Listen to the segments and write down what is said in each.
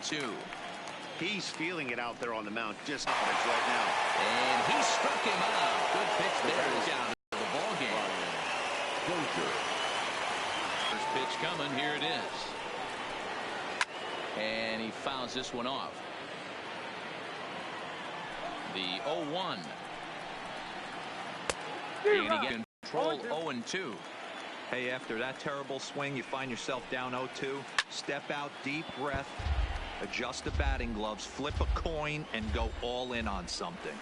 2. He's feeling it out there on the mound just right now. And he struck him out. Good pitch there. He's out of the ball game. First pitch coming. Here it is. And he fouls this one off. The 0-1. And he gets control 0-2. Hey, after that terrible swing, you find yourself down 0-2. Step out, deep breath, adjust the batting gloves, flip a coin, and go all in on something.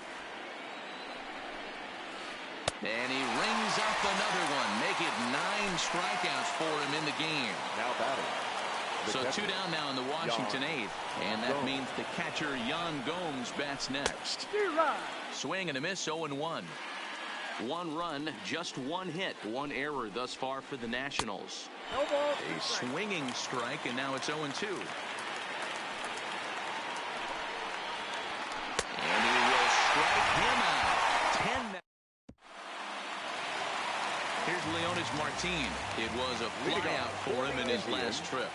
And he rings up another one. Make it 9 strikeouts for him in the game. Now batting. So 2 down now in the Washington 8th. And that means the catcher, Yan Gomes, bats next. Swing and a miss, 0-1. 1 run, just 1 hit, 1 error thus far for the Nationals. A swinging strike, and now it's 0-2. And he will strike him out. 10. Here's Leonys Martin. It was a flyout for him in his last trip.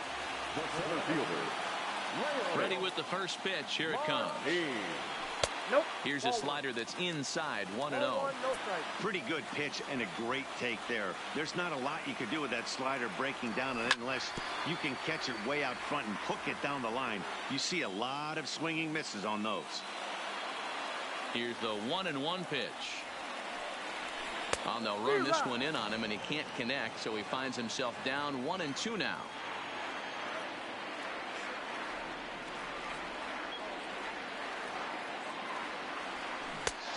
Ready with the first pitch. Here it comes. Nope. Here's a slider that's inside, 1-0. Pretty good pitch and a great take there. There's not a lot you could do with that slider breaking down unless you can catch it way out front and hook it down the line. You see a lot of swinging misses on those. Here's the 1-1 pitch. Oh, they'll run this one in on him, and he can't connect, so he finds himself down 1-2 now.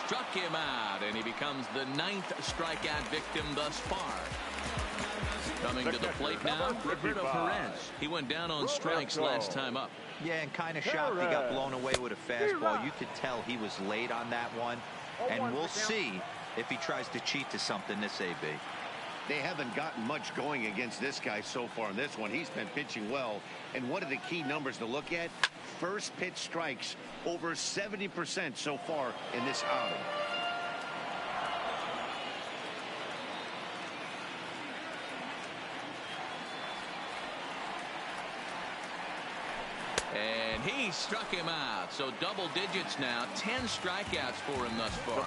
Struck him out, and he becomes the 9th strikeout victim thus far. Coming to the plate now, Roberto Perez. He went down on strikes last time up. Yeah, and kind of shocked he got blown away with a fastball. You could tell he was late on that one, and we'll see if he tries to cheat to something this AB. They haven't gotten much going against this guy so far in this one. He's been pitching well, and one of the key numbers to look at, first pitch strikes, over 70% so far in this outing. And he struck him out. So double digits now. 10 strikeouts for him thus far.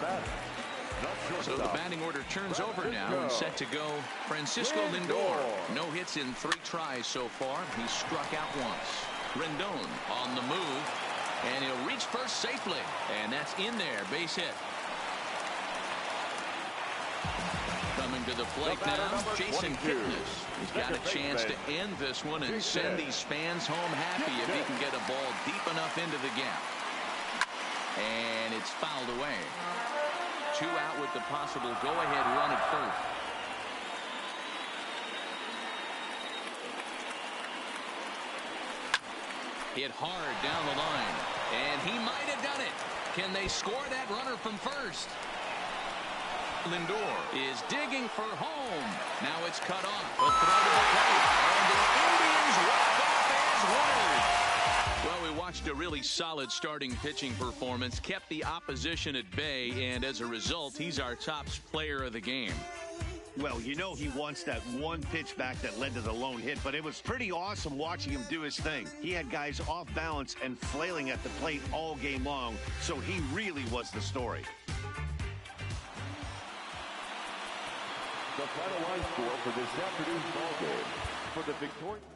So the batting order turns over now and set to go Francisco Lindor. No hits in 3 tries so far. He struck out once. Rendon on the move, and he'll reach first safely, and that's in there. Base hit. Coming to the plate now, Jason Kipnis. He's got a chance to end this one and send these fans home happy if he can get a ball deep enough into the gap. And it's fouled away. 2 out with the possible go-ahead run at first. Hit hard down the line, and he might have done it. Can they score that runner from first? Lindor is digging for home. Now it's cut off. A throw to the plate, and the Indians walk off as winners. Well, we watched a really solid starting pitching performance, kept the opposition at bay, and as a result, he's our top player of the game. Well, you know he wants that one pitch back that led to the lone hit, but it was pretty awesome watching him do his thing. He had guys off balance and flailing at the plate all game long, so he really was the story. The final line score for this afternoon's ball game. For the victorious.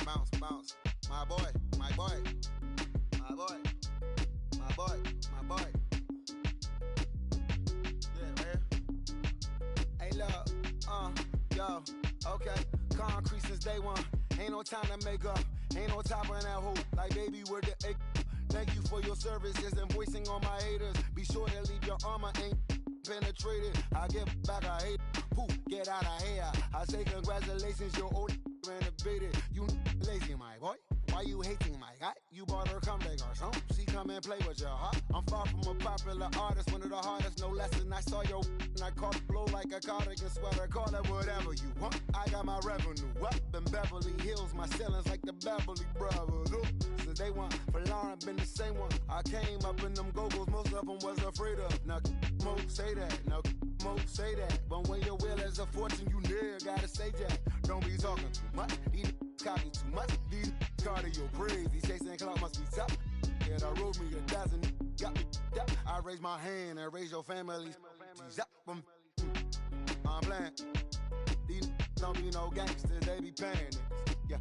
bounce, bounce. My boy, my boy, my boy, my boy, my boy. Yeah, man. Hey, look, yo, okay. Concrete since day one. Ain't no time to make up. Ain't no top on that hoe. Like, baby, where the egg? Thank you for your services and voicing on my haters. Be sure to leave your armor ain't penetrated. I get back, I hate. Poof, get out of here. I say congratulations, your old renovated. You lazy, my boy. Why you hating my guy? You bought her come back or something. She come and play with your heart. I'm far from a popular artist, one of the hardest, no less than I saw your and I caught it blow like a cardigan sweater. Call it whatever you want. I got my revenue up in Beverly Hills. My ceilings like the Beverly Brothers. Ooh. Since day one, for Lauren been the same one. I came up in them go-go's, most of them was afraid of. Now, Mo say that. Now, Mo say that. But when your will is a fortune, you never gotta say that. Don't be talking too much. These copy too much. These cardio crazy. Chasing clout must be tough. Yeah, I wrote me a dozen. Got me up. I raise my hand and raise your families. I'm playing. These don't be no gangsters. They be paying it. Yeah.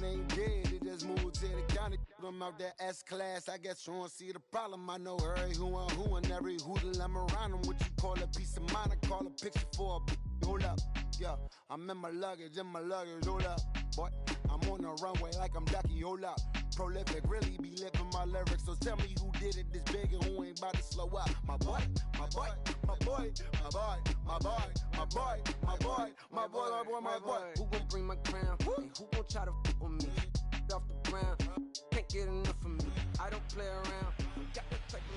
They ain't dead. They just moved to the county. Them out that S-class. I guess you don't see the problem. I know every who and every hoodle I'm around them. What you call a piece of mind, I call a picture for a hold up. Yeah, I'm in my luggage, hold up. Boy, I'm on the runway like I'm Ducky, hold up. Prolific, really be living my lyrics. So tell me who did it this big and who ain't about to slow up. My boy, my boy, my boy, my boy, my boy, my boy, my boy, my boy, my boy, my boy. Who gon' bring my crown? And who gon' try to f with me? Off the ground, can't get enough of me. I don't play around. Got the type of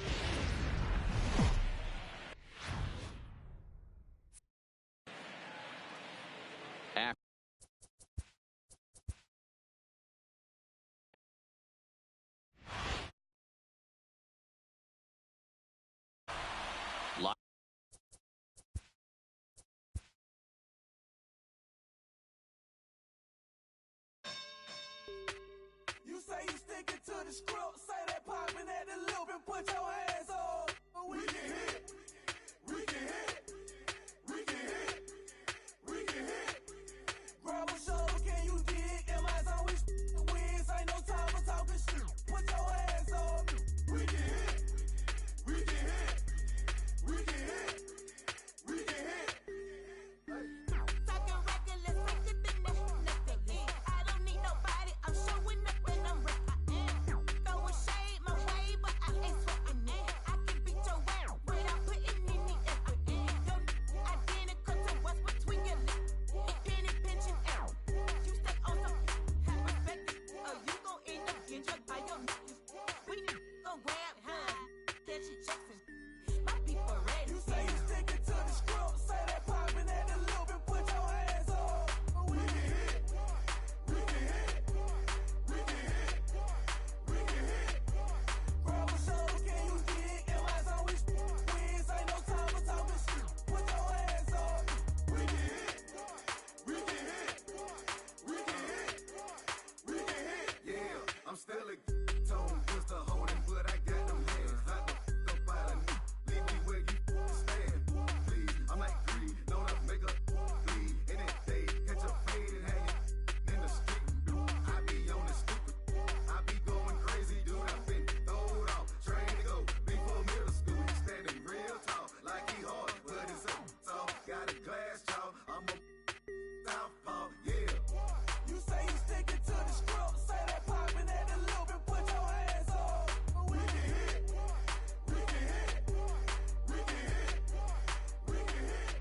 You say you sticking to the script, say that popping at the loop and put your hands on. We can hit, we can hit, we can hit, we can hit. Grab a shoulder, can you dig? Am I always wins? Ain't no time for talking shit. Put your hands on. We can hit, we can hit, we can hit, we can hit. Talking reckless, take it to nothing. I don't need nobody. I'm showing up and I'm ready. Throwing shade my way, but I ain't sweating it. I can beat your ass without putting any effort in. Your identical to what's between your lips. Penny pinching out. You stay on some have respect, or you gon' end up getting jumped by your niggas. We gon' grab high, catch it Jackson. My people ready. You say you sticking to the script, say that popping at the loop and put your hands on. We can hit, we can hit, we can hit, we can hit. Grab a shoulder, can you dig? Am I always wins? Ain't no time for talking shit. Put your hands on. We can hit, we can hit, we can hit, we can hit. Yeah, I'm still a tone, just a holding, but I got them hands. Hot the f out of me. Leave me where you stand. Please, I'm like greed, know to make a bleed. In that day, catch a fade and hang it in the street. I be on the stupid. I be going crazy, dude. I've been throwed off, trained to go. Before middle school, he standing real tall, like he hard, but it's a tall. Got a glass jaw, I'm a southpaw, yeah. You say you sticking to the script, say that popping at the loop and put your hands on. We can hit, we can hit, we can hit, we can hit.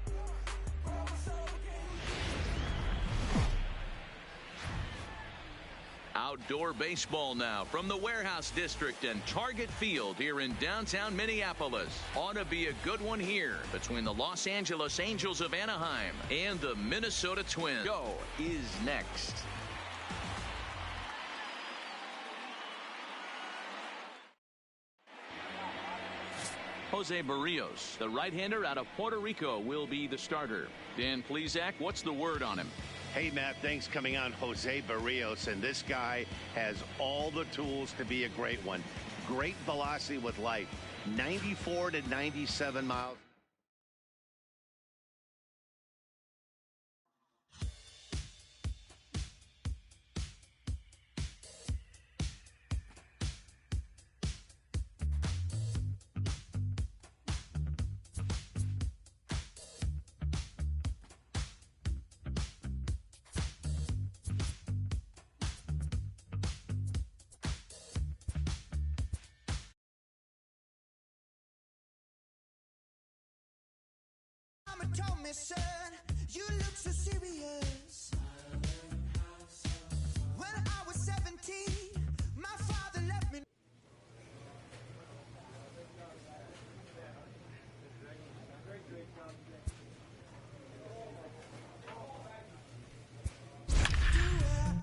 Grab a shoulder, can you Outdoor baseball now from the Warehouse District and Target Field here in downtown Minneapolis. Ought to be a good one here between the Los Angeles Angels of Anaheim and the Minnesota Twins. Go is next. Jose Barrios, the right-hander out of Puerto Rico, will be the starter. Dan Plesac, what's the word on him? Hey, Matt, thanks coming on Jose Barrios, and this guy has all the tools to be a great one. Great velocity with life, 94 to 97 miles. told me, son, you look so serious. When I was 17, my father left me.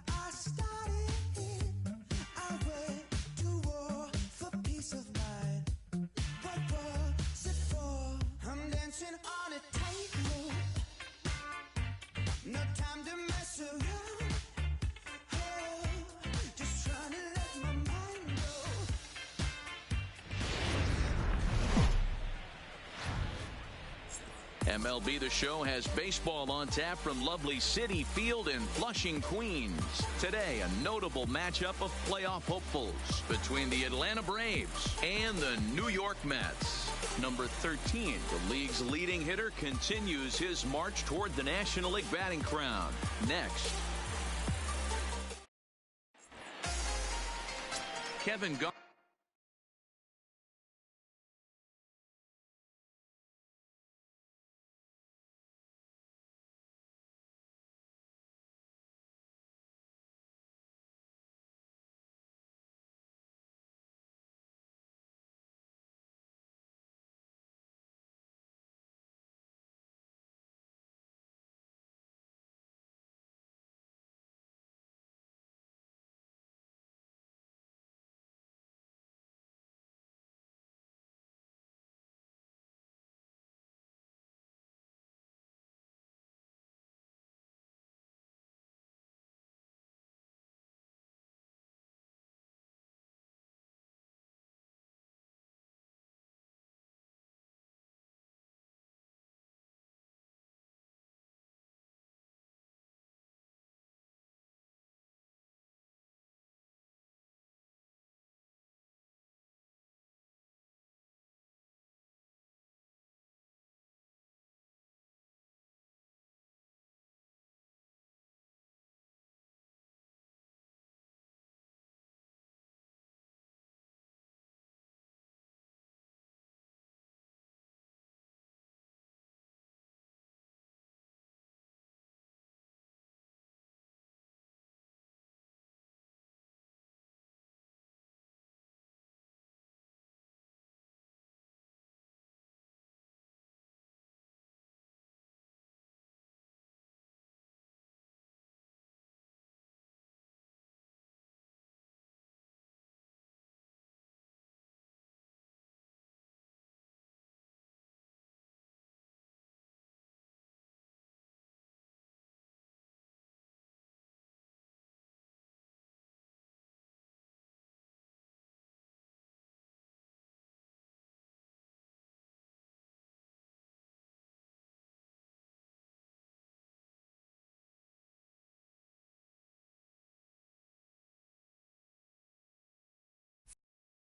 I started, I went to war for peace of mind. What was it for? I'm dancing on a tightrope. No time to mess around. Oh, just trying to let my mind go. MLB The Show has baseball on tap from lovely Citi Field in Flushing, Queens. Today, a notable matchup of playoff hopefuls between the Atlanta Braves and the New York Mets. Number 13, the league's leading hitter, continues his march toward the National League batting crown. Next, Kevin Gausman.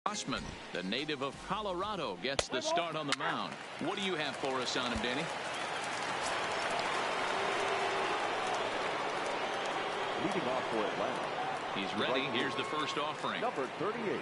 Gausman, the native of Colorado, gets the start on the mound. What do you have for us on him, Danny? Leading off for Atlanta. He's ready. Here's the first offering. Number 38.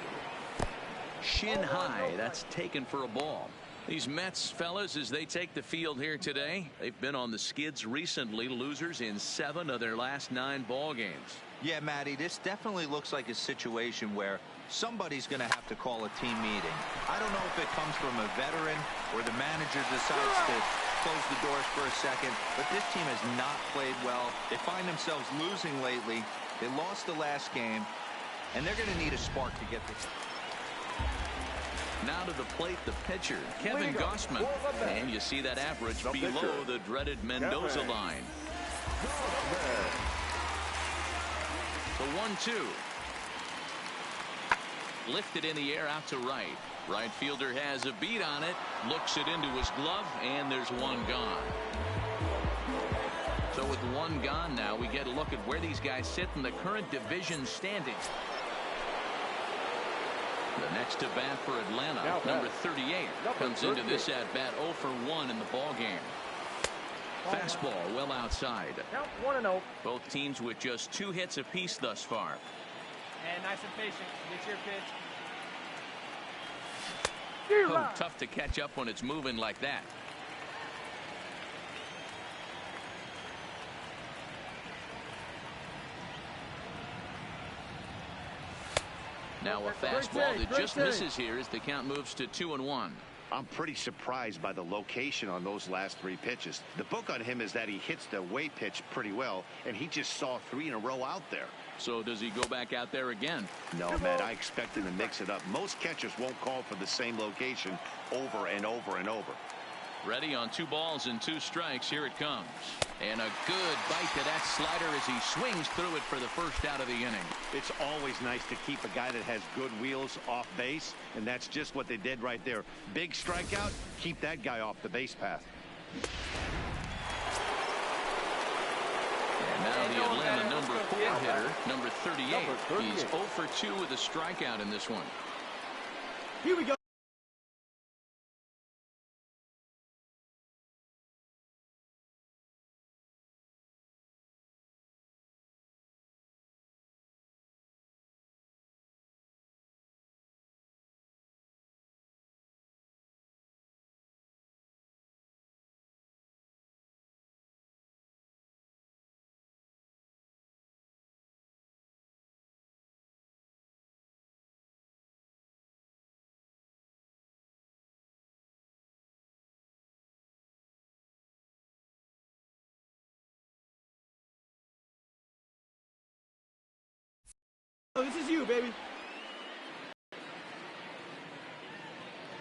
Shin high. That's taken for a ball. These Mets fellas, as they take the field here today, they've been on the skids recently, losers in 7 of their last 9 ball games. Yeah, Matty, this definitely looks like a situation where somebody's going to have to call a team meeting. I don't know if it comes from a veteran or the manager decides to close the doors for a second, but this team has not played well. They find themselves losing lately. They lost the last game, and they're going to need a spark to get this. Now to the plate, the pitcher, Kevin Gausman. And you see that average below the dreaded Mendoza line. The 1-2. Lifted in the air out to right. Right fielder has a beat on it. Looks it into his glove, and there's one gone. So with one gone now, we get a look at where these guys sit in the current division standings. The next to bat for Atlanta, number 38, comes into this at bat 0 for 1 in the ball game. Fastball well outside. Count 1-0. Both teams with just 2 hits apiece thus far. And nice and patient. Get your pitch. Oh, tough to catch up when it's moving like that. Now a fastball that just misses here as the count moves to 2-1. I'm pretty surprised by the location on those last 3 pitches. The book on him is that he hits the away pitch pretty well, and he just saw 3 in a row out there. So does he go back out there again? No, Matt, I expect him to mix it up. Most catchers won't call for the same location over and over and over. Ready on 2 balls and 2 strikes. Here it comes. And a good bite to that slider as he swings through it for the first out of the inning. It's always nice to keep a guy that has good wheels off base, and that's just what they did right there. Big strikeout, keep that guy off the base path. And now the Atlanta number 4 hitter, number 38. He's 0 for 2 with a strikeout in this one. Here we go. Oh, this is you, baby.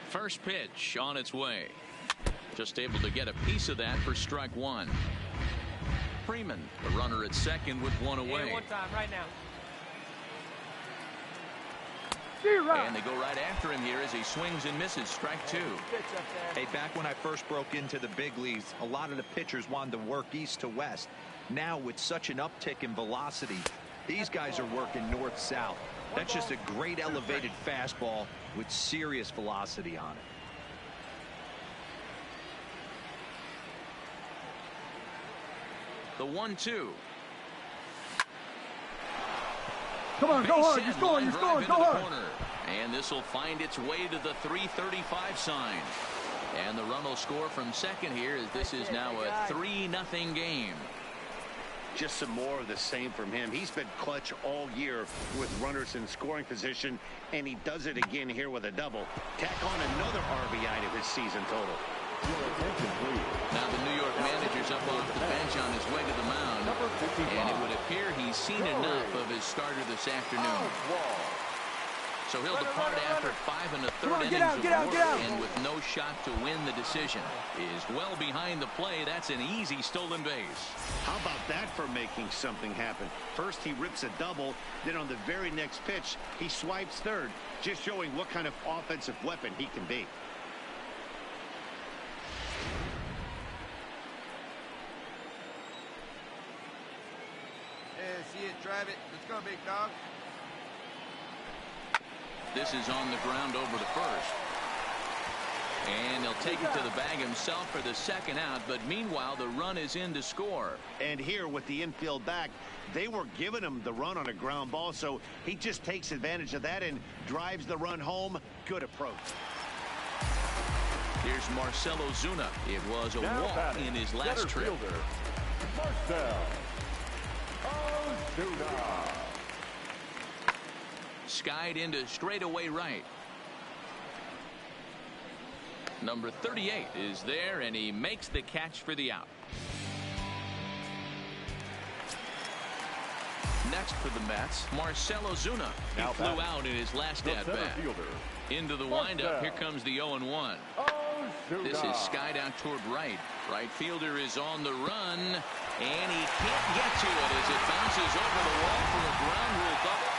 First pitch on its way. Just able to get a piece of that for strike 1. Freeman, the runner at second with 1 away. One time, right now. And they go right after him here as he swings and misses. Strike 2. Hey, back when I first broke into the big leagues, a lot of the pitchers wanted to work east to west. Now, with such an uptick in velocity, these guys are working north-south. That's just a great elevated fastball with serious velocity on it. The 1-2. Come on, go hard. You're scoring, go hard. Corner. And this will find its way to the 335 sign. And the run will score from second here as this is now a 3-0 game. Just some more of the same from him. He's been clutch all year with runners in scoring position, and he does it again here with a double. Tack on another RBI to his season total. Now the New York manager's up off the bench on his way to the mound, and it would appear he's seen enough of his starter this afternoon. So he'll depart after 5 1/3 innings of work, and with no shot to win the decision. Is well behind the play. That's an easy stolen base. How about that for making something happen? First he rips a double, then on the very next pitch he swipes third, just showing what kind of offensive weapon he can be. Yeah, see it, drive it. Let's go, big dog. This is on the ground over to first. And he'll take it to the bag himself for the second out, but meanwhile the run is in to score. And here with the infield back, they were giving him the run on a ground ball, so he just takes advantage of that and drives the run home. Good approach. Here's Marcell Ozuna. It was a walk in his last trip. Marcell Ozuna. Skied into straightaway right. Number 38 is there, and he makes the catch for the out. Next for the Mets, Marcell Ozuna. He flew out in his last at-bat. Into the windup. Here comes the 0-1. This is skied out toward right. Right fielder is on the run, and he can't get to it as it bounces over the wall for a ground rule double.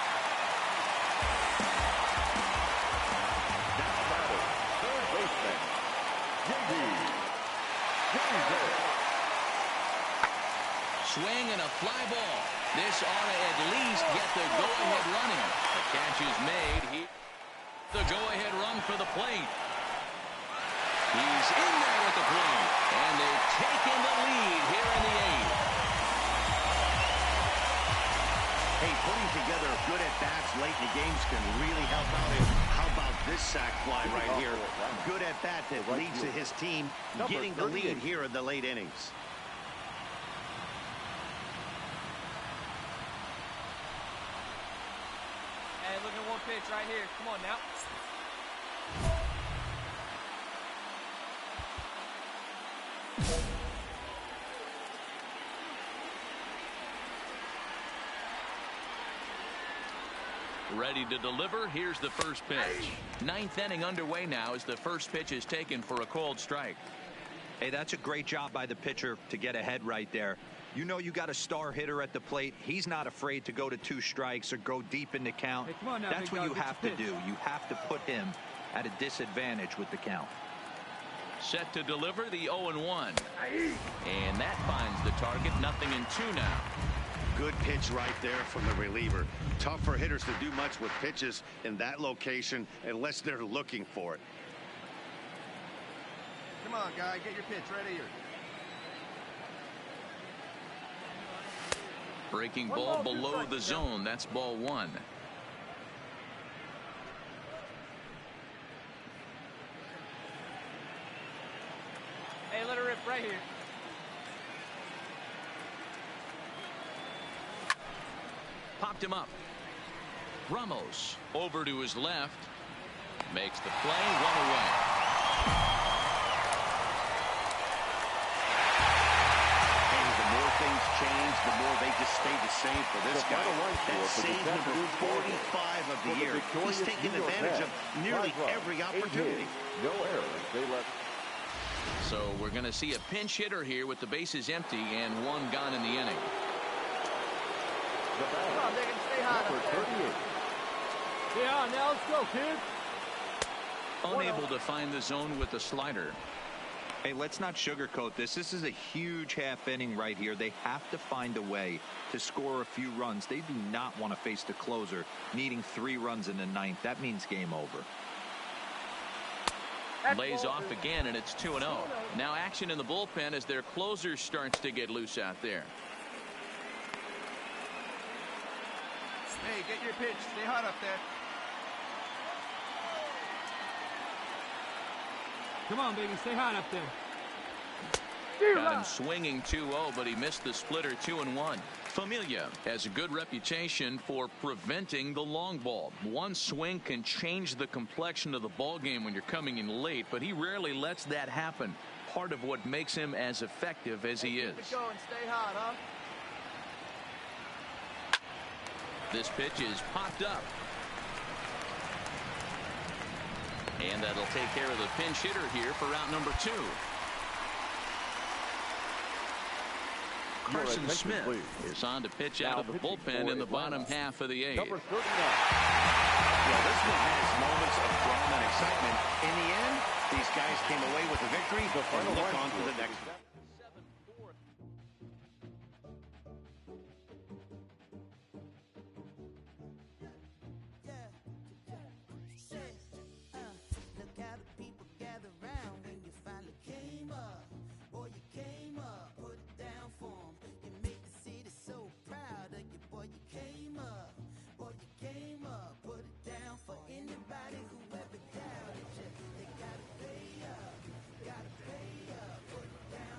Swing and a fly ball. This ought to at least get the go-ahead running. The catch is made. The go-ahead run for the plate. He's in there at the plate, and they've taken the lead here in the 8th. Hey, putting together good at-bats late in the games can really help out. And how about this sac fly right here? Good at-bat that leads to his team getting the lead here in the late innings. Hey, look at one pitch. pitch right here. Come on now. Ready to deliver. Here's the first pitch. Ninth inning underway now as the first pitch is taken for a called strike. Hey, that's a great job by the pitcher to get ahead right there. You know you got a star hitter at the plate. He's not afraid to go to 2 strikes or go deep in the count. Hey, come on now, that's big what dog, you get have your to pitch. do. You have to put him at a disadvantage with the count. Set to deliver the 0-1. And that finds the target. 0-2 now. Good pitch right there from the reliever. Tough for hitters to do much with pitches in that location unless they're looking for it. Come on, guy. Get your pitch right here. Breaking ball below the zone. That's ball 1. Hey, let her rip right here. Popped him up. Ramos over to his left. Makes the play. 1 away. And the more things change, the more they just stay the same for this guy. That's save number 45 of the year. He's taking advantage of nearly every opportunity. No errors. They left. So we're going to see a pinch hitter here with the bases empty and 1 gone in the inning. The batter, Come on, Diggins. Stay hot number up there. 38. Yeah, now let's go, kid. Unable to find the zone with the slider. Hey, let's not sugarcoat this. This is a huge half inning right here. They have to find a way to score a few runs. They do not want to face the closer needing 3 runs in the 9th. That means game over. Lays off again, and it's 2-0. Now action in the bullpen as their closer starts to get loose out there. Hey, get your pitch. Stay hot up there. Come on, baby. Stay hot up there. Got him swinging 2-0, but he missed the splitter 2-1. Familia has a good reputation for preventing the long ball. One swing can change the complexion of the ball game when you're coming in late, but he rarely lets that happen. Part of what makes him as effective as he is. Keep it going. Stay hot, huh? This pitch is popped up. And that'll take care of the pinch hitter here for route number 2. Carson Smith is on to pitch out of the bullpen in the bottom half of the 8th. Number 39. Well, this one has moments of drama and excitement. In the end, these guys came away with a victory and look on to the next. Look how the people gather round when you finally came up. Boy, you came up, put it down for 'em. You make the city so proud of you. Boy, you came up. Boy, you came up, put it down for anybody who ever doubted you. They gotta pay up, put it down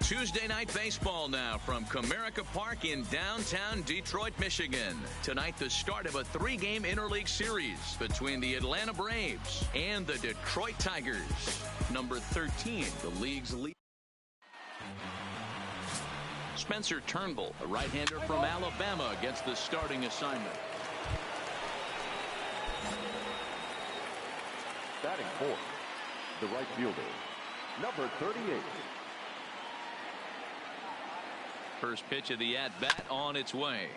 Tuesday night baseball now from Comerica Park in downtown Detroit, Michigan. Tonight, the start of a 3-game interleague series between the Atlanta Braves and the Detroit Tigers. Number 13, the league's lead. Spencer Turnbull, a right-hander from Alabama, gets the starting assignment. Batting fourth, the right fielder, number 38. First pitch of the at-bat on its way.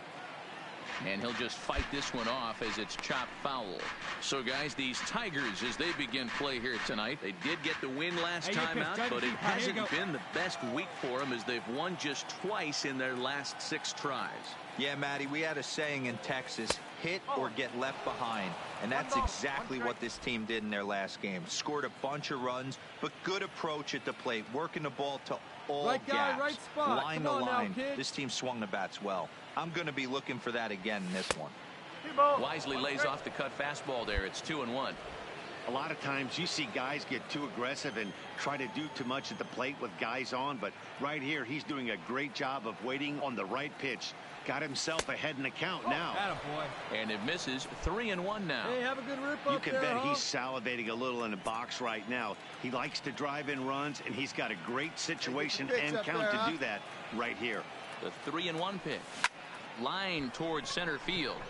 And he'll just fight this one off as it's chopped foul. So, guys, these Tigers, as they begin play here tonight, they did get the win last time out, but it hasn't been the best week for them as they've won just twice in their last 6 tries. Yeah, Matty, we had a saying in Texas, hit or get left behind. And that's exactly what this team did in their last game. Scored a bunch of runs, but good approach at the plate, working the ball to all right guy, gaps, right spot. line to line. This team swung the bats well. I'm going to be looking for that again in this one. Wisely lays off the cut fastball there. It's 2-1. A lot of times you see guys get too aggressive and try to do too much at the plate with guys on, but right here he's doing a great job of waiting on the right pitch. Got himself ahead in the count now. And it misses. 3-1 now. Hey, have a good rip You up can there, bet huh? he's salivating a little in the box right now. He likes to drive in runs, and he's got a great situation and count to do that right here. The 3-1 pitch. Line towards center field.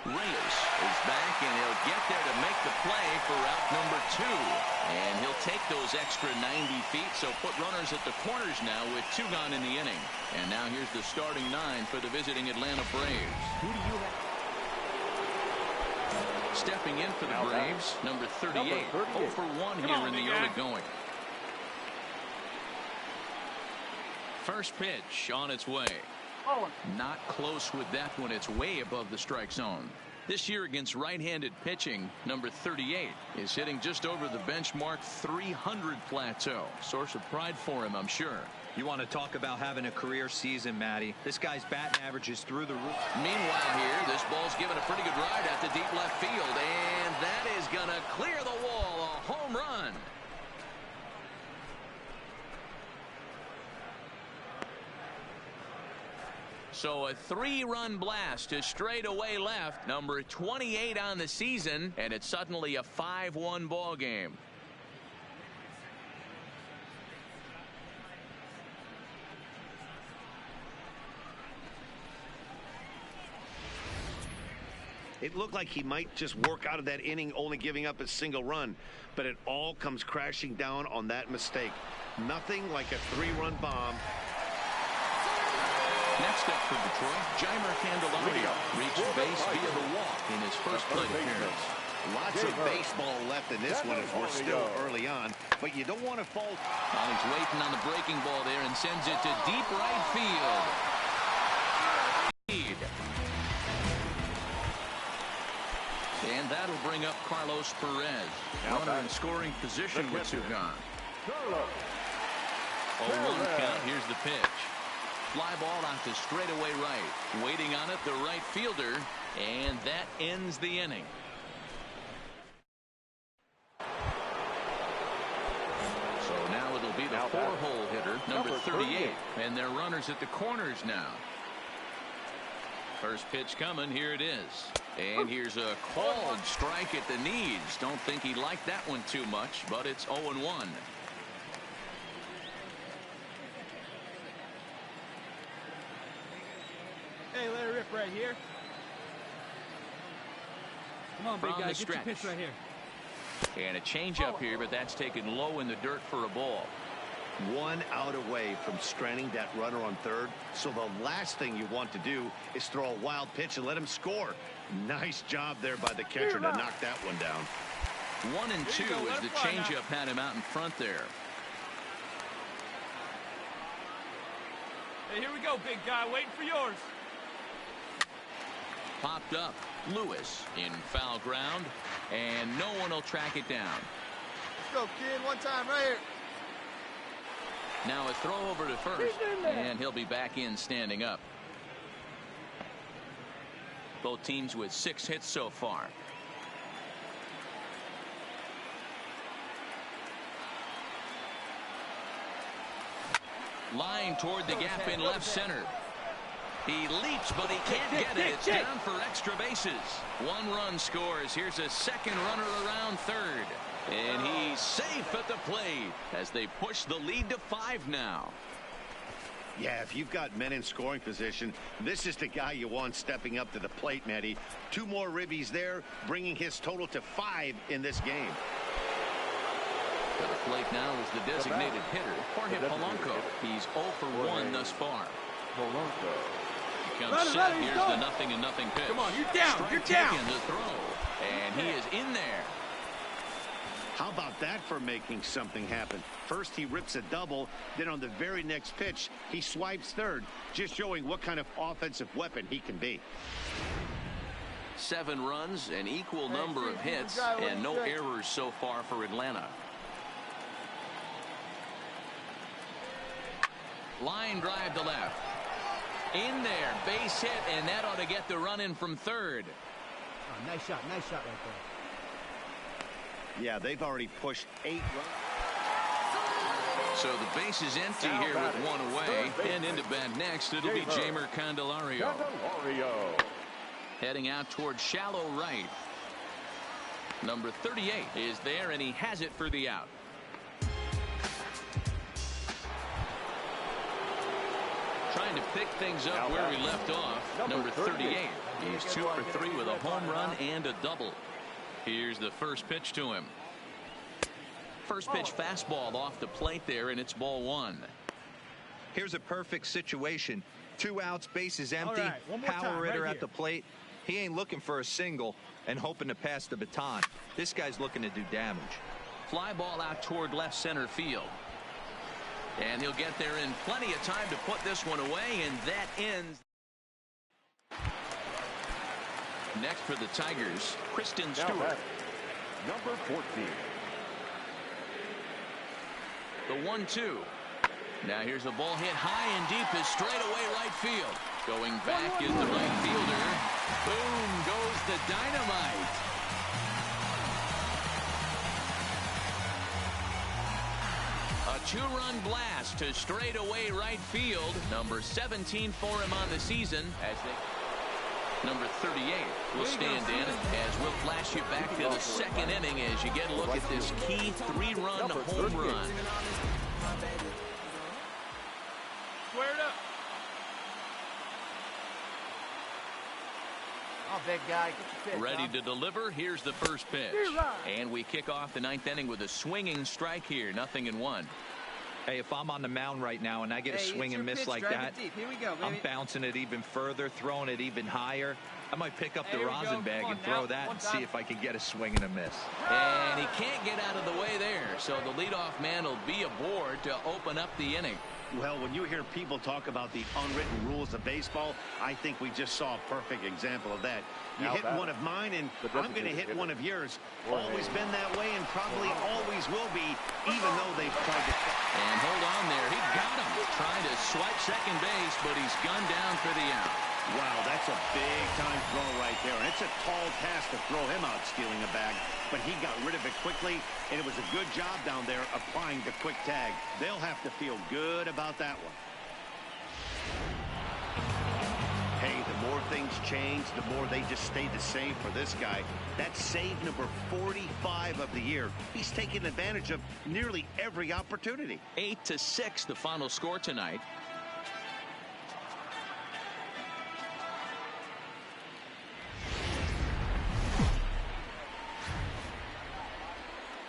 Reyes is back, and he'll get there to make the play for out number 2. And he'll take those extra 90 feet, so put runners at the corners now with 2 gone in the inning. And now here's the starting 9 for the visiting Atlanta Braves. Who do you have? Stepping in for the Braves, number 38. 0 for 1 here in the early going. First pitch on its way. Not close with that one. It's way above the strike zone. This year against right-handed pitching, number 38 is hitting just over the benchmark 300 plateau. Source of pride for him, I'm sure. You want to talk about having a career season, Matty. This guy's batting average is through the roof. Meanwhile here, this ball's given a pretty good ride at the deep left field, and that is going to clear the wall. A home run. So a 3-run blast to straightaway left, number 28 on the season, and it's suddenly a 5-1 ball game. It looked like he might just work out of that inning, only giving up a single run, but it all comes crashing down on that mistake. Nothing like a 3-run bomb. Next up for Detroit, Jeimer Candelario reached base via the walk in his first plate appearance. Lots of baseball left in this one as we're still early on, but you don't want to fault. Well, he's waiting on the breaking ball there and sends it to deep right field. And that'll bring up Carlos Perez. Runner in scoring position with 2 gone. 0-1 count. Here's the pitch. Fly ball out to straightaway right. Waiting on it, the right fielder, and that ends the inning. So now it'll be the 4-hole hitter, number 38, and they're runners at the corners now. First pitch coming. Here it is. And here's a called strike at the knees. Don't think he liked that one too much, but it's 0-1. Hey, let it rip right here. Come on, big guy, get your pitch right here. And a changeup here, but that's taken low in the dirt for a ball. 1 out away from stranding that runner on third. So the last thing you want to do is throw a wild pitch and let him score. Nice job there by the catcher to knock that one down. 1-2 as the changeup had him out in front there. Hey, here we go, big guy. Waiting for yours. Popped up. Lewis in foul ground, and no one will track it down. Let's go, kid. One time right here. Now a throw over to first, and he'll be back in standing up. Both teams with 6 hits so far. Line toward the gap in left center. He leaps, but he can't get it. It's down for extra bases. 1 run scores. Here's a second runner around third. And he's safe at the plate as they push the lead to 5 now. Yeah, if you've got men in scoring position, this is the guy you want stepping up to the plate, Nettie. 2 more ribbies there, bringing his total to 5 in this game. At the plate now is the designated hitter, Jorge Polanco. He's 0 for 1 thus far. Polanco. He comes set. Here's the 0-0 pitch. Come on, you're down. Strike You're down. taken to throw. And he is in there. How about that for making something happen? First he rips a double, then on the very next pitch he swipes third, just showing what kind of offensive weapon he can be. 7 runs, an equal number of hits, and no errors so far for Atlanta. Line drive to left. In there, base hit, and that ought to get the run in from third. Oh, nice shot right there. Yeah, they've already pushed 8 runs. So the base is empty here with 1 away, and into bat next, it'll be Jeimer Candelario. Heading out toward shallow right. Number 38 is there, and he has it for the out. Trying to pick things up where we left off. Number 38. He's 2 for 3 with a home run and a double. Here's the first pitch to him. First pitch fastball off the plate there, and it's ball 1. Here's a perfect situation. 2 outs, bases empty. All right, one more time, Power hitter right at the plate. He ain't looking for a single and hoping to pass the baton. This guy's looking to do damage. Fly ball out toward left center field. And he'll get there in plenty of time to put this one away, and that ends. Next for the Tigers, Kristen Stewart. Number 14. The 1-2. Now here's a ball hit high and deep is straight away right field. Going back is the right fielder. Boom goes the dynamite. A 2-run blast to straightaway right field. Number 17 for him on the season. As they number 38 will stand in as we'll flash you back to the second inning as you get a look at this key 3-run home run. Squared up. Oh, big guy. Get your pitch, Ready to deliver. Here's the first pitch. And we kick off the 9th inning with a swinging strike here. 0-1. Hey, if I'm on the mound right now and I get a swing and miss like that, Here we go, baby. I'm bouncing it even further, throwing it even higher. I might pick up the rosin bag and throw that and see if I can get a swing and a miss. And he can't get out of the way there. So the leadoff man will be aboard to open up the inning. Well, when you hear people talk about the unwritten rules of baseball, I think we just saw a perfect example of that. You hit one of mine, and I'm going to hit one of yours. Always been that way and probably always will be, even though they've tried to. And hold on there. He got him. Trying to swipe second base, but he's gunned down for the out. Wow, that's a big-time throw right there. And it's a tall task to throw him out stealing a bag, but he got rid of it quickly, and it was a good job down there applying the quick tag. They'll have to feel good about that one. Hey, the more things change, the more they just stay the same for this guy. That's save number 45 of the year. He's taking advantage of nearly every opportunity. 8-6, the final score tonight.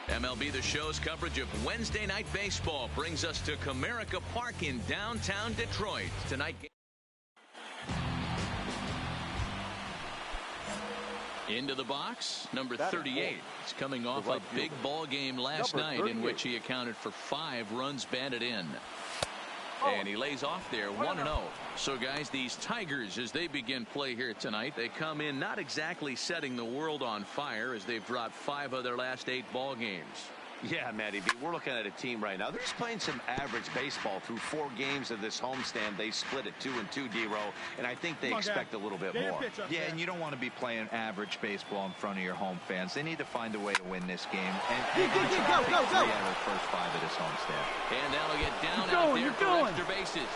MLB The Show's coverage of Wednesday Night Baseball brings us to Comerica Park in downtown Detroit. Tonight, into the box, number 38. He's coming off a big ball game last night in which he accounted for 5 runs batted in. And he lays off there 1-0. So guys, these Tigers, as they begin play here tonight, they come in not exactly setting the world on fire as they've dropped 5 of their last 8 ball games. Yeah, Matty B, we're looking at a team right now. They're just playing some average baseball through 4 games of this homestand. They split at 2-2, D-Row, and I think they expect a little bit more. Yeah, and you don't want to be playing average baseball in front of your home fans. They need to find a way to win this game and try to take 3 out of the first 5 of this homestand. And that'll get down out there for extra bases.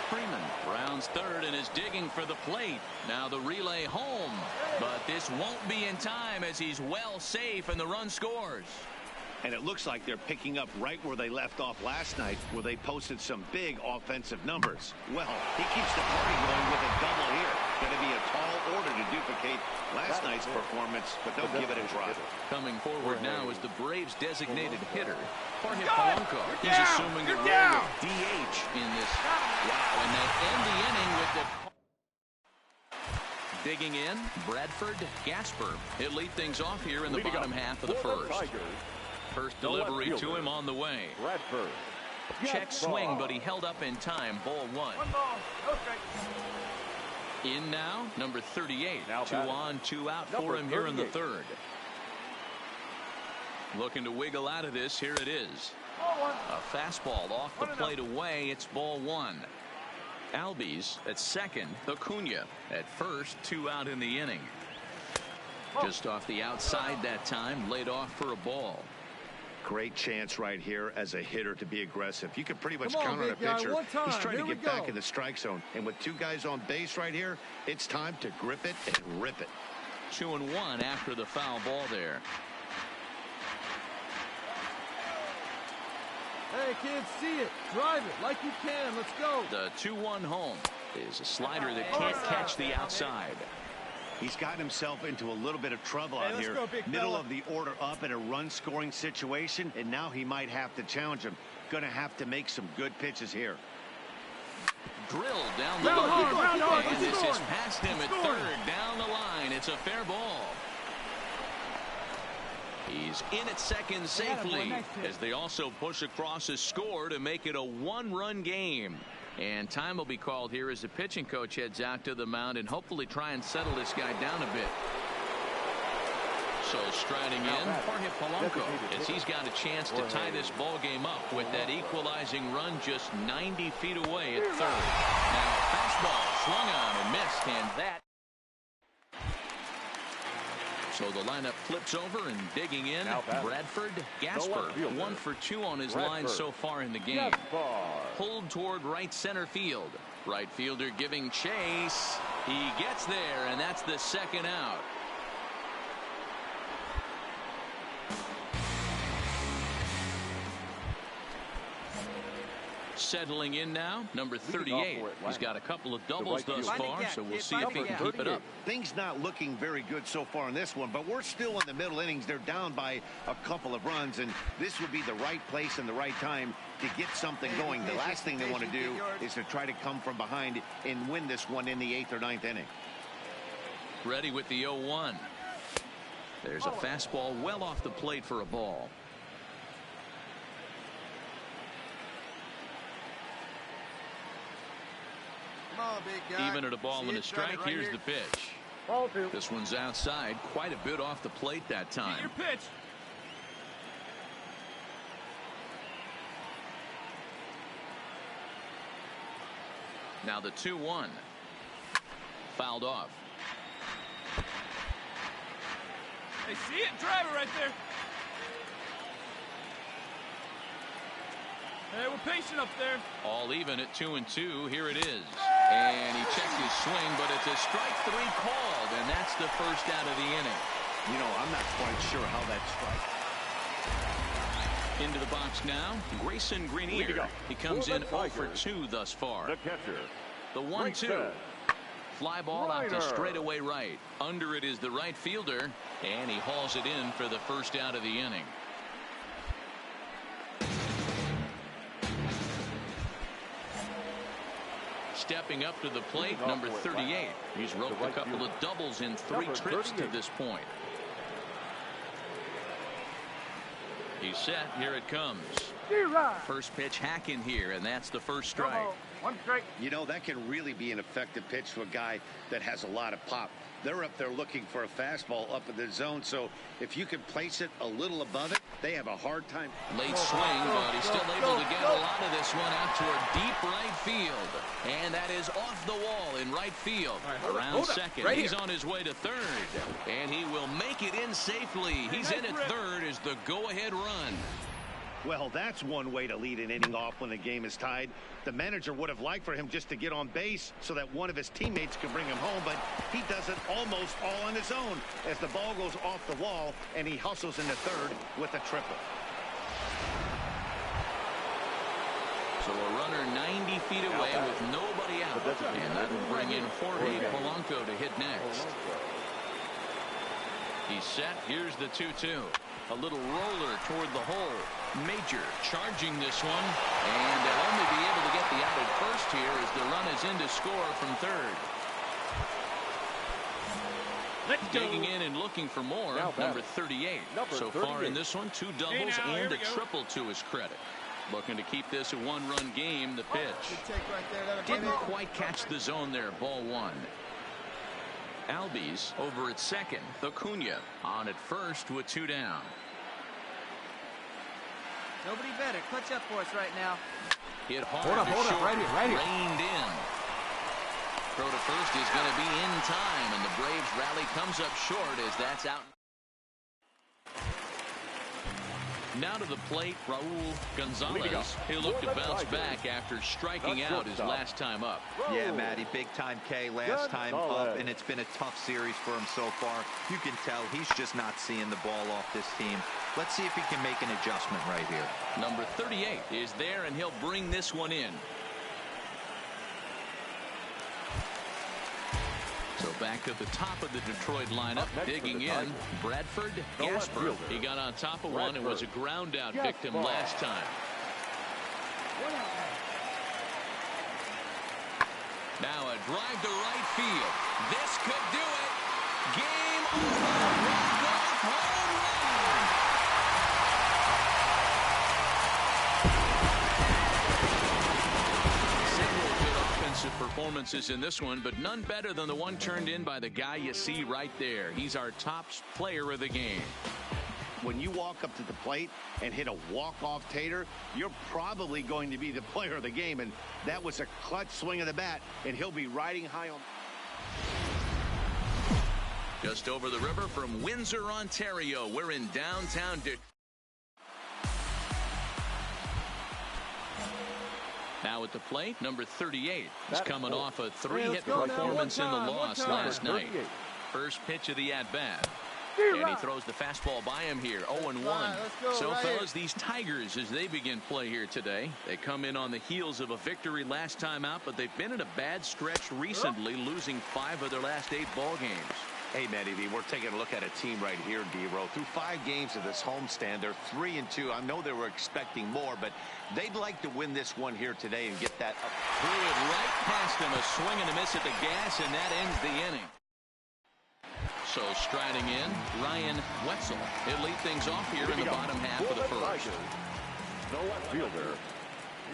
Freeman rounds third and is digging for the plate. Now the relay home, but this won't be in time as he's well safe and the run scores. And it looks like they're picking up right where they left off last night, where they posted some big offensive numbers. Well, he keeps the party going with a double here. Going to be a tall order to duplicate last night's performance, but they'll give it a try. Coming forward now is the Braves' designated hitter, Jorge Polanco. He's assuming the role of DH in this. Wow, and they end the inning with the... Digging in, Bradford, Gasper. He'll lead things off here in the bottom half of the first. First delivery to him on the way. Bradford. Check swing, but he held up in time. Ball 1. In now, number 38. 2 on, 2 out for him here in the third. Looking to wiggle out of this. Here it is. A fastball off the plate away. It's ball 1. Albies at second. Acuna at first. 2 out in the inning. Just off the outside that time. Laid off for a ball. Great chance right here as a hitter to be aggressive. You can pretty much count on a pitcher. He's trying to get back in the strike zone. And with 2 guys on base right here, it's time to grip it and rip it. 2-1 after the foul ball there. Hey, kids, see it. Drive it like you can. Let's go. The 2-1 home is a slider that can't catch the outside. He's gotten himself into a little bit of trouble out here. Middle of the order up in a run-scoring situation, and now he might have to challenge him. Going to have to make some good pitches here. Drilled down the line. And this is past him at third. Down the line. It's a fair ball. He's in at second safely as they also push across a score to make it a 1-run game. And time will be called here as the pitching coach heads out to the mound and hopefully try and settle this guy down a bit. So striding in, Jorge Polanco, as he's got a chance to tie this ball game up with that equalizing run just 90 feet away at third. Now fastball swung on and missed, and that. So the lineup flips over and digging in. Bradford, Gasper, 1 for 2 on his line so far in the game. Pulled toward right center field. Right fielder giving chase. He gets there, and that's the second out. Settling in now, number 38. He's got a couple of doubles thus far, so we'll see if he can keep it up. Things not looking very good so far in this one, but we're still in the middle innings. They're down by a couple of runs, and this would be the right place and the right time to get something going. The last thing they want to do is to try to come from behind and win this one in the 8th or 9th inning. Ready with the 0-1. There's a fastball well off the plate for a ball. Even at a ball and a strike, here's the pitch. This one's outside, quite a bit off the plate that time. Your pitch. Now the 2-1. Fouled off. Hey, see it? Drive it right there. Hey, we're patient up there. All even at 2-2. Here it is. And he checked his swing, but it's a strike 3 called, and that's the first out of the inning. You know, I'm not quite sure how that strike. Into the box now, Grayson Greenier. He comes in 0 for 2 thus far. The catcher. The 1-2. Fly ball out to straightaway right. Under it is the right fielder, and he hauls it in for the first out of the inning. Stepping up to the plate, number 38. He's roped a couple of doubles in 3 trips to this point. He's set. Here it comes. First pitch hack in here, and that's the first strike. One strike. You know, that can really be an effective pitch to a guy that has a lot of pop. They're up there looking for a fastball up in the zone, so if you can place it a little above it, they have a hard time. Late swing, but he's still able to get a lot of this one out toward deep right field. And that is off the wall in right field. Around second, he's on his way to third. And he will make it in safely. He's in at third as the go-ahead run. Well, that's one way to lead an inning off when the game is tied. The manager would have liked for him just to get on base so that one of his teammates could bring him home, but he does it almost all on his own as the ball goes off the wall and he hustles into third with a triple. So a runner 90 feet away with nobody out. And that will bring in Jorge Polanco to hit next. He's set. Here's the 2-2. A little roller toward the hole. Major charging this one. And they'll only be able to get the out at first here as the run is in to score from third. Digging in and looking for more. Number 38. So far in this one, 2 doubles and a triple to his credit. Looking to keep this a one-run game. The pitch. Didn't quite catch the zone there. Ball 1. Albies over at second. Acuna on at first with 2 down. Nobody better. Clutch up for us right now. Hit hard. Hold up, right here. Reined in. Throw to first is going to be in time, and the Braves rally comes up short as that's out. Now to the plate, Raul Gonzalez. He'll look to bounce back after striking out his last time up. Yeah, Matty, big-time K last time up, and it's been a tough series for him so far. You can tell he's just not seeing the ball off this team. Let's see if he can make an adjustment right here. Number 38 is there, and he'll bring this one in. So back to the top of the Detroit lineup, digging in, Bradford Gasper. He got on top of one and was a ground out victim last time. Now a drive to right field. This could do it. Game over. Walk-off home run. Offensive performances in this one, but none better than the one turned in by the guy you see right there. He's our top player of the game. When you walk up to the plate and hit a walk-off tater, you're probably going to be the player of the game, and that was a clutch swing of the bat, and he'll be riding high on. Just over the river from Windsor, Ontario, we're in downtown Detroit. Now at the plate, number 38. He's coming off a 3-hit performance in the loss last night. First pitch of the at-bat. And he throws the fastball by him here, 0-1. So, fellas, these Tigers, as they begin play here today, they come in on the heels of a victory last time out, but they've been in a bad stretch recently, losing 5 of their last 8 ball games. Hey, Matty V, we're taking a look at a team right here, D-Row. Through 5 games of this homestand, they're 3-2. I know they were expecting more, but they'd like to win this one here today and get that up. Threw it right past him, a swing and a miss at the gas, and that ends the inning. So striding in, Ryan Wetzel. He'll lead things off here in the bottom half of the first. The left fielder,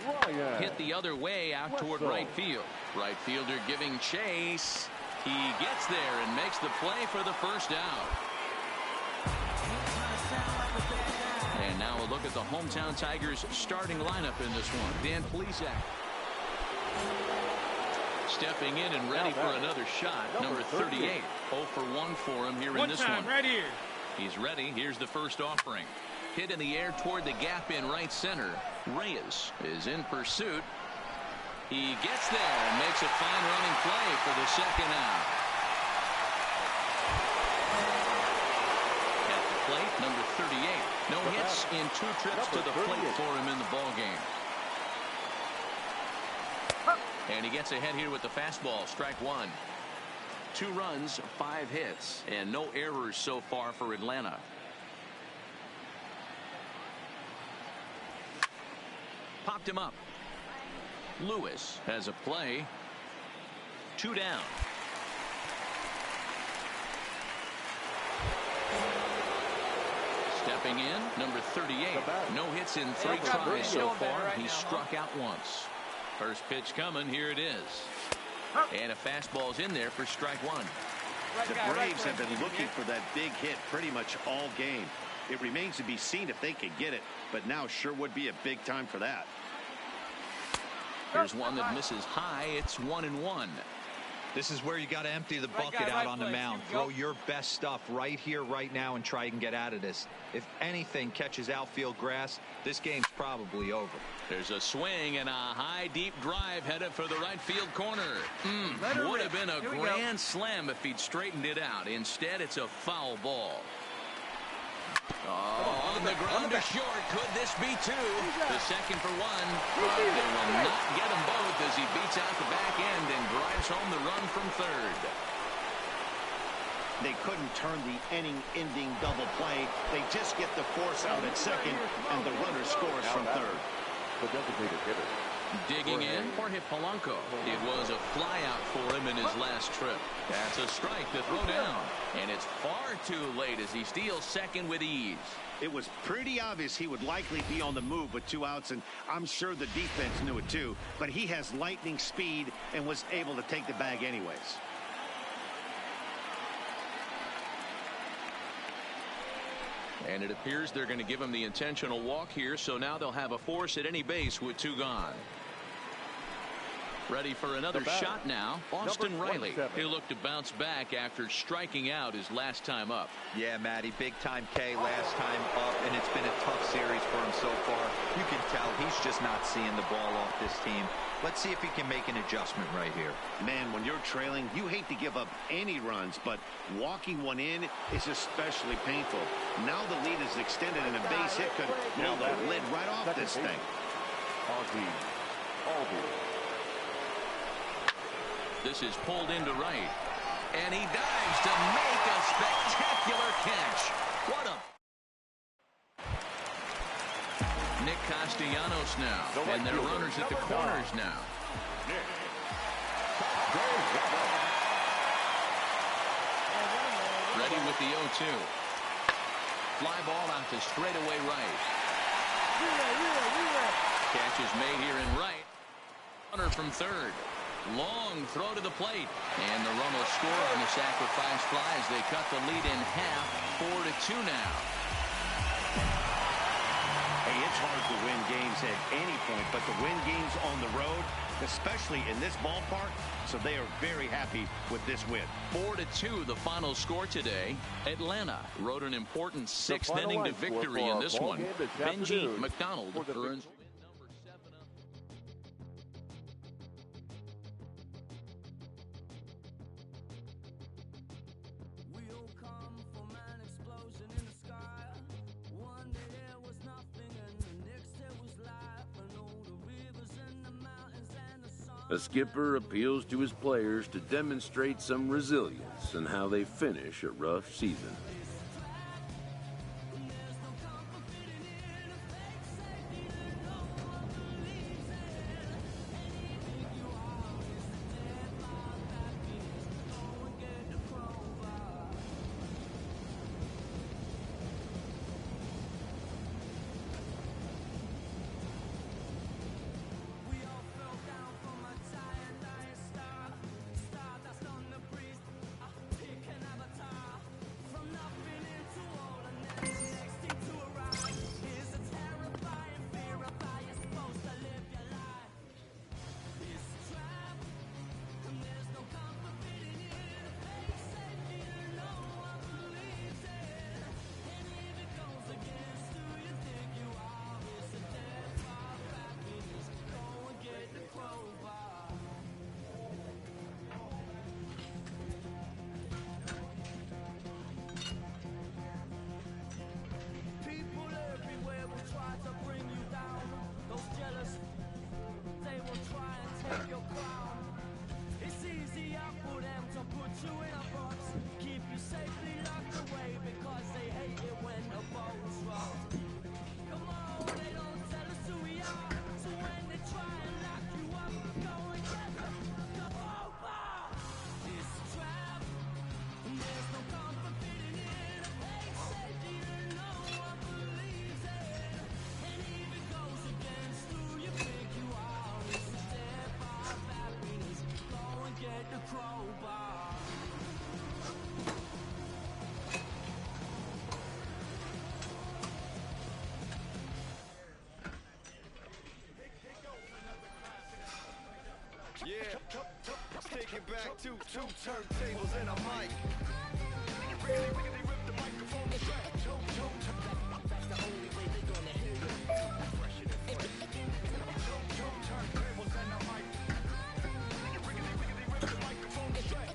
Ryan. Hit the other way out toward right field. Right fielder giving chase. He gets there and makes the play for the first out. And now a look at the hometown Tigers starting lineup in this one. Dan Plesac stepping in and ready for another shot. Number 38. 0 for 1 for him here in this one. Right here. He's ready. Here's the first offering. Hit in the air toward the gap in right center. Reyes is in pursuit. He gets there and makes a fine running play for the second out. At the plate, number 38. No hits in 2 trips to the plate for him in the ball game. And he gets ahead here with the fastball. Strike 1. 2 runs, 5 hits, and no errors so far for Atlanta. Popped him up. Lewis has a play. 2 down. Stepping in, number 38. No hits in 3 tries so far. He struck out once. First pitch coming. Here it is. And a fastball's in there for strike one. The Braves have been looking for that big hit pretty much all game. It remains to be seen if they can get it, but now sure would be a big time for that. Here's one that misses high. It's 1-1. This is where you got to empty the bucket out on the mound. Throw your best stuff right here, right now, and try and get out of this. If anything catches outfield grass, this game's probably over. There's a swing and a high, deep drive headed for the right field corner. Would have been a grand slam if he'd straightened it out. Instead, it's a foul ball. Oh, on the ground to short. Could this be two? The second for one. They will not get them both as he beats out the back end and drives home the run from third. They couldn't turn the inning-ending double play. They just get the force out at second, and the runner scores from third. The designated hitter. Digging in, Jorge Polanco. It was a flyout for him in his last trip. That's a strike to throw down. And it's far too late as he steals second with ease. It was pretty obvious he would likely be on the move with 2 outs, and I'm sure the defense knew it too. But he has lightning speed and was able to take the bag anyways. And it appears they're going to give him the intentional walk here, so now they'll have a force at any base with 2 gone. Ready for another shot now, Austin Riley. He'll look to bounce back after striking out his last time up. Yeah, Matty, big time K last time up, and it's been a tough series for him so far. You can tell he's just not seeing the ball off this team. Let's see if he can make an adjustment right here. Man, when you're trailing, you hate to give up any runs, but walking one in is especially painful. Now the lead is extended, and a base hit could blow the lid right off this thing. This is pulled into right. And he dives to make a spectacular catch. What a... Nick Castellanos now. And their runners at the corners now. Ready with the 0-2. Fly ball out to straightaway right. Catch is made here in right. Runner from third. Long throw to the plate. And the run will score on the sacrifice fly as they cut the lead in half. 4-2 now. Hey, it's hard to win games at any point, but to win games on the road, especially in this ballpark, so they are very happy with this win. 4-2 the final score today. Atlanta wrote an important 6th inning to victory in this one. Benji McDonald earns A skipper appeals to his players to demonstrate some resilience in how they finish a rough season. get the crowbar. Yeah, let's take it back to two turntables and a mic. Rickety rip the microphone to track. That's the only way they gonna hear you. Fresh and fresh. Two turntables and a mic. Rickety rip the microphone to track.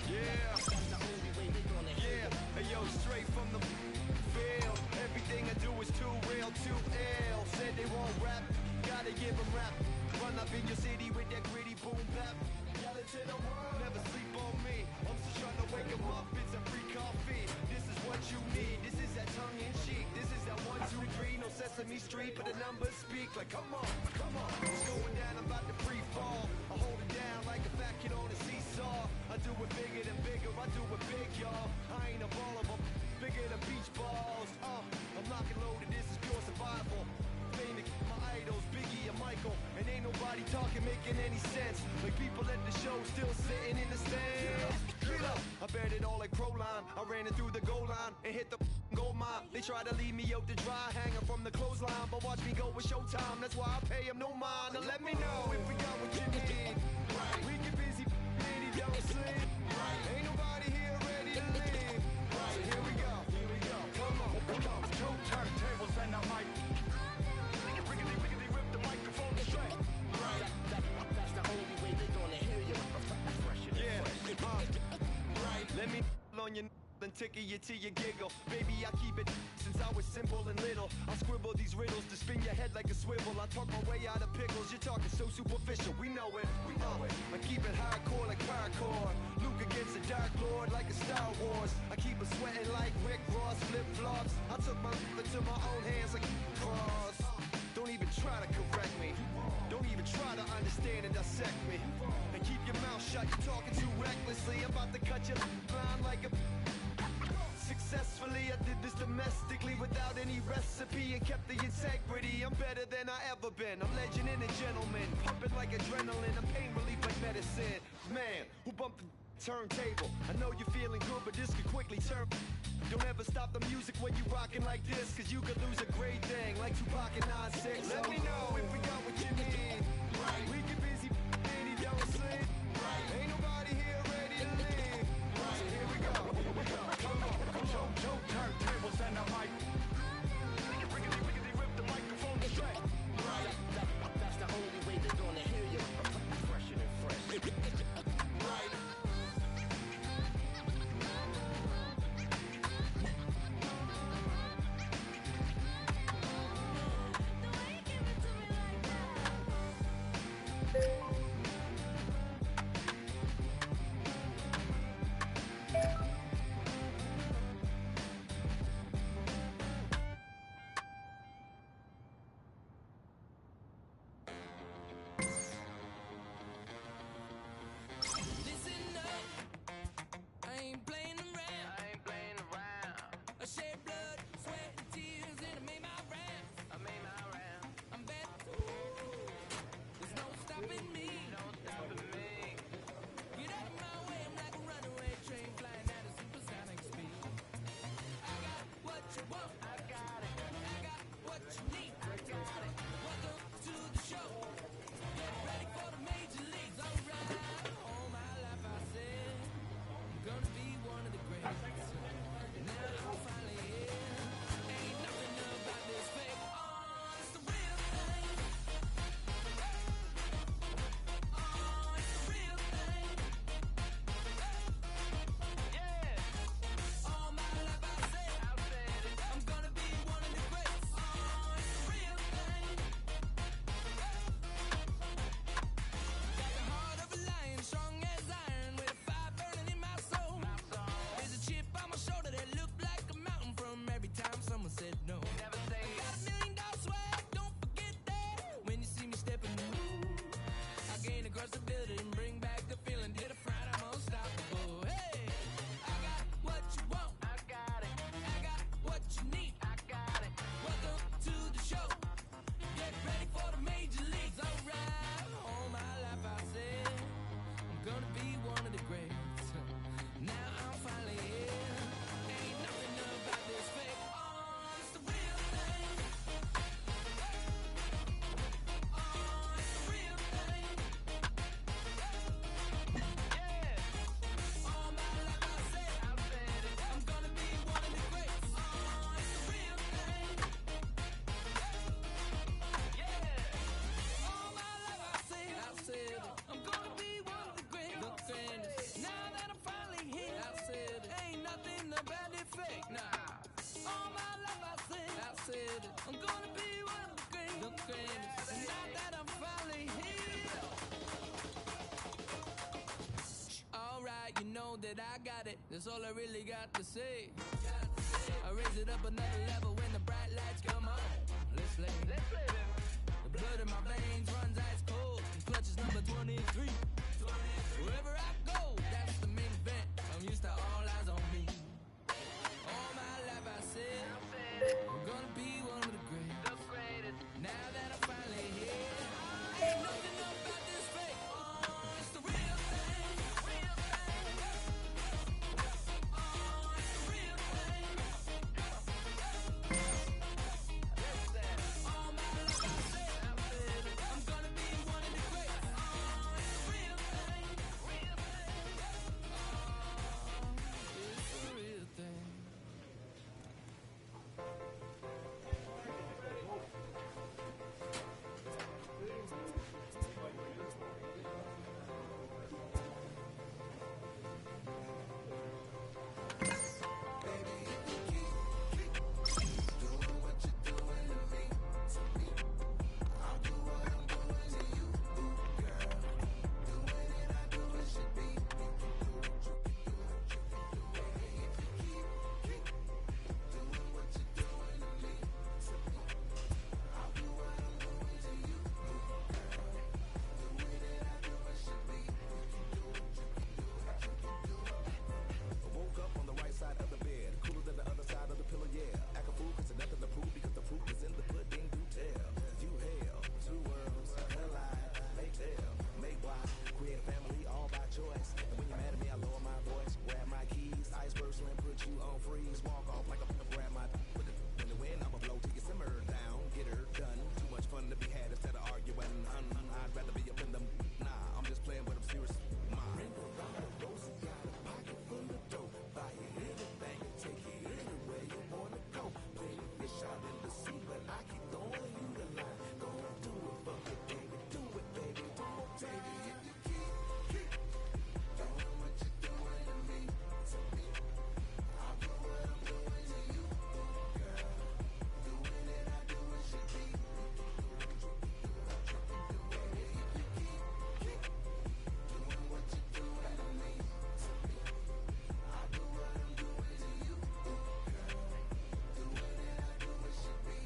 Yeah, that's the only way they gonna hear you. Hey yo, straight from the field. Everything I do is too real, too ill. Said they won't rap. Gotta give them rap. Run up in your city with that gritty boom bap. Yell it to the world. Never sleep on me. I'm just trying to wake them up. It's a free coffee. This is what you need. This is that tongue in cheek. This is that 1, 2, 3. No Sesame Street, but the numbers speak. Like, come on, come on. It's going down. I'm about to free fall. I hold it down like a fat kid on a seesaw. I do it bigger than bigger. I do it big, y'all. I ain't a baller, but bigger than beach balls. I'm lock and loaded. This is pure survival. My idols, Biggie and Michael, and ain't nobody talking, making any sense. Like people at the show still sitting in the stands. Get up! I bet it all like Proline. I ran it through the goal line and hit the gold mine. They try to leave me out to dry, hanging from the clothesline, but watch me go with Showtime. That's why I pay him no mind. Now let me know if we got what you need. We get busy, baby, don't sleep. Ain't nobody here ready to leave. So here we go. Come on. Two turntables and a mic. That's the only way they gonna hear you. Yeah, right. Let me on your and tickle you till you giggle. Baby, I keep it since I was simple and little. I scribble these riddles to spin your head like a swivel. I talk my way out of pickles. You're talking so superficial. We know it. I keep it hardcore like parkour. Luke against the Dark Lord like a Star Wars. I keep it sweating like Rick Ross flip-flops. I took my into my own hands like cross. Don't even try to correct me. Don't even try to understand and dissect me. And keep your mouth shut, you're talking too recklessly. I'm about to cut your line like a... Successfully, I did this domestically without any recipe and kept the integrity. I'm better than I ever been. I'm legend and a gentleman, pumping like adrenaline. I'm pain relief like medicine. Man, who bumped the turntable? I know you're feeling good, but this could quickly turn... Don't ever stop the music when you rockin' like this, cause you could lose a great thing like Tupac and 9-6. Let me know if we got what you need. We get busy, baby, don't sleep. Ain't nobody here ready to leave. So here we go. Come on. Two turntables and a mic. Rickety rip the microphone to track. That's the only way they're gonna hear you. Fresher than fresh. Right. know that I got it. That's all I really got to say. I raise it up another level when the bright lights come on. Let's play. The blood in my veins runs ice cold. Clutch is number 23. Wherever I go, that's the main event. I'm used to all eyes on me. All my life I said I'm gonna be one of the greatest. Now that I'm finally here, ain't nothing about this fake. Oh, it's the real thing. Real thing. Oh, it's the real thing. All my life I said I'm gonna be one of the greatest. Oh, it's the real thing. Real thing. Oh, it's the real thing. Woke up on the right side of the bed, cooler than the other side of the pillow, yeah. Act a fool cause there's nothing to prove because the proof is in the pudding, do tell. You hell, two worlds, collide, make tell, make why, create a family all by choice. And when you're mad at me, I lower my voice, grab my keys, iceberg slam, put you on freeze, walk off like a grab my put it in the wind, I'ma blow till you simmer down, get her done. Too much fun to be had instead of arguing, I'd rather be up in them, nah, I'm just playing but I'm serious. Ring around the rosy, got a pocket full of dope. Buy it anything and take it anywhere you wanna go. Play the fish out in the sea, but I keep throwing you the line. Go do it for me, baby. Do it, baby. Don't take it. If you keep doing what you're doing to me, I'll do what I'm doing to you, girl. Doing it, I do it should be. Baby, if you keep doing what you're doing to me, I'll do what I'm doing to you, girl. Doing it, I do it should be.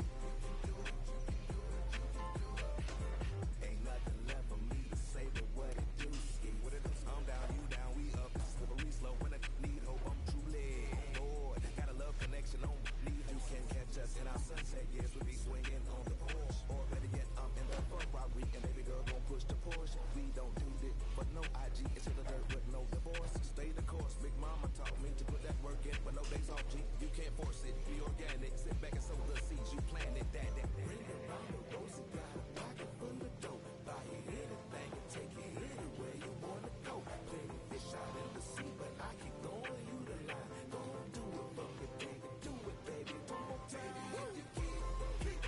Ain't nothing left for me to say but what it do. Ski what it is. I'm down, you down, we up. It's slippery slow when I need hope. I'm truly bored. Got a love connection on need. You can catch us in our sunset years. We be swinging on the porch. Or better yet, I'm in the Ferrari and baby girl gon' push the Porsche. We don't do it for no IG. It's in the dirt with no divorce. Stay the course. Big mama taught me to put that work in, but no days off. G, you can't force it. Be organic. Sit back and sow the seeds. You planted that. Ring around the rosy, got a pocket full of dope. Buy it anything and take it anywhere you wanna go. Play the fish out in the sea, but I keep throwing you the line. Go do it for me, baby. Do it, baby. Don't take it. If you keep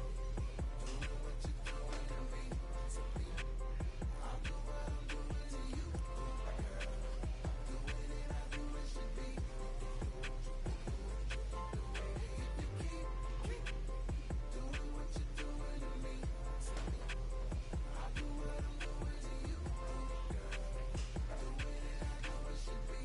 doing what you're doing to me, I'll do what I'm doing to you, girl. Doing it, I do it should be. If you keep doing what you're doing to me, I'll do what I'm doing to you, girl. Doing it, I do it should be.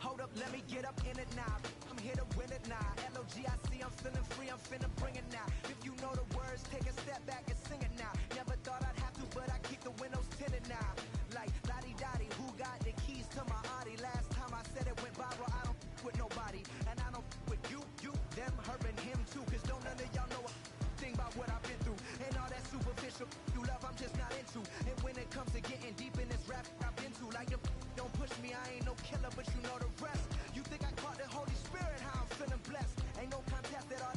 Hold up, let me get up in it now. I'm here to win it now. L-O-G-I-C, I'm feeling free, I'm finna bring it now. If you know the words, take a step back and sing it now. Never thought I'd have to, but I keep the windows tinted now. Like, la-di-da-di, who got the keys to my Audi? Last time I said it went viral, I don't with nobody. And I don't with you, them, her, and him too. Cause don't none of y'all know a thing about what I've been through. And all that superficial you love, I'm just not into. And when it comes to getting deep in this rap I've been to, like, don't push me, I ain't no killer, but you know the rest. You think I caught the Holy Spirit, how I'm feeling blessed. Ain't no contest at all.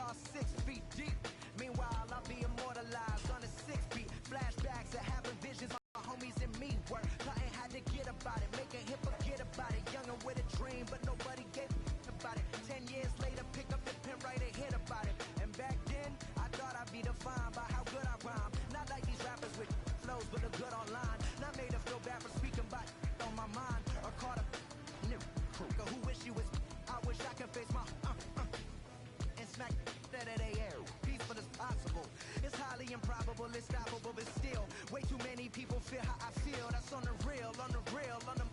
all 6 feet deep. Meanwhile, I'll be immortalized on a 6 feet. Flashbacks of having visions, my homies and me were. Nothing had to get about it, make a hit, forget about it. Young and with a dream, but nobody gave about it. 10 years later, pick up the pen, write a hit about it. And back then, I thought I'd be defined by how good I rhyme. Not like these rappers with flows, but the good online. Not made to feel bad for speaking about on my mind. Or caught a nigga who wish he was. I wish I could face my and smack that they air. Peaceful as possible. It's highly improbable, it's stoppable, but still, way too many people feel how I feel. That's on the real, on the real, on the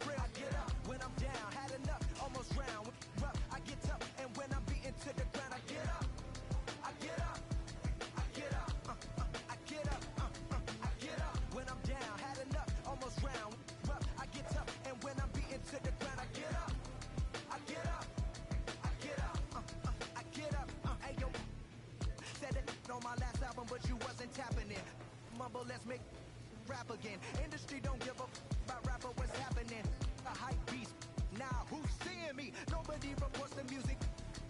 real. I get up when I'm down, had enough, almost round. Rough, I get tough, and when I'm beaten to the ground, I get up. I get up. I get up. I get up. I get up when I'm down, had enough, almost round. Rough, I get tough, and when I'm beaten to the ground, I get up. I get up. I get up. I get up. Hey yo, said it on my last album, but you wasn't tapping it. Mumble, let's make rap again. Industry don't give a about rapper, what's happening. A hype beast. Now who's seeing me? Nobody reports the music.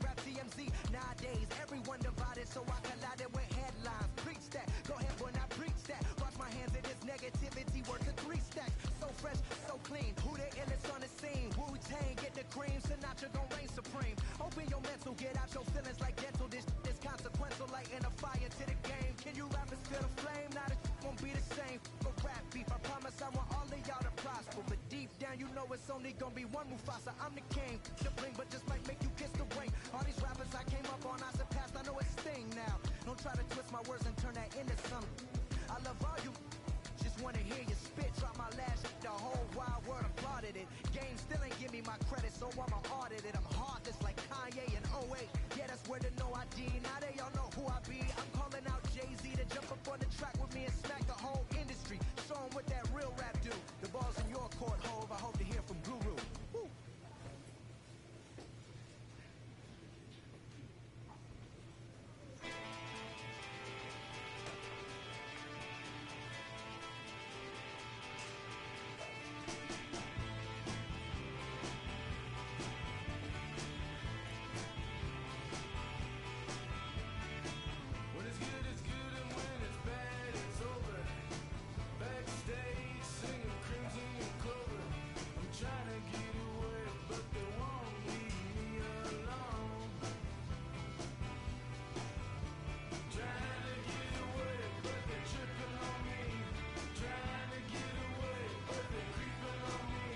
Rap TMZ. Nowadays, everyone divided, so I collided with headlines. Preach that. Go ahead, boy, now preach that. Wash my hands of this negativity. Worth of 3 stacks. So fresh, so clean. Who the illest on the scene? Wu-Tang, get the cream. Sinatra gon' reign supreme. Open your mental, get out your feelings like dental. This is consequential, lighting a fire to the game. Can you rappers feel the flame? Now this won't be the same. For rap beef, I promise I want all of y'all to prosper. But deep down, you know it's only gonna be one Mufasa. I'm the king. The bling, but just might make you kiss the ring. All these rappers I came up on, I surpassed. I know it's Sting now. Don't try to twist my words and turn that into something. I love all you. Just wanna hear you spit. Drop my last shit, the whole wild world applauded it. Game still ain't give me my credit, so I'ma audit it. I'm heartless like Kanye and 08. Yeah, that's where the no ID. Now they all know who I be. I'm calling out Jay-Z to jump up on the track with me and smack the whole industry. Show 'em what that real rap do. The ball's in your court, Hov. I hope to hear from Guru. Woo. When it's good, it's good, and when it's bad, it's over. Backstage, singing Crimson and Clover. I'm trying to get away, but they won't leave me alone. Trying to get away, but they're tripping on me. Trying to get away, but they're creeping on me.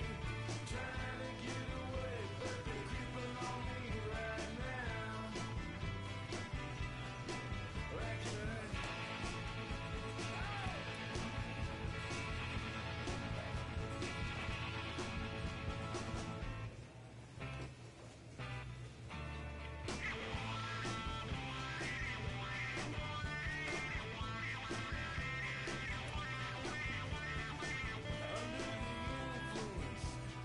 Trying to get away, but they're creeping on me right now. Right now.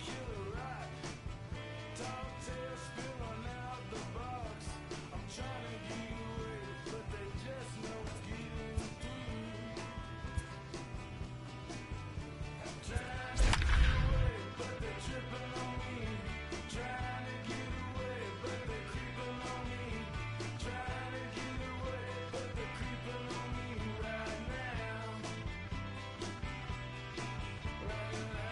Killer rock, tall tale spilling out the box. I'm trying to get away, but they just know it's getting through. Trying to get away, but they're tripping on me. Trying to get away, but they're creeping on me. Trying to get away, but they're creeping on me right now. Right now.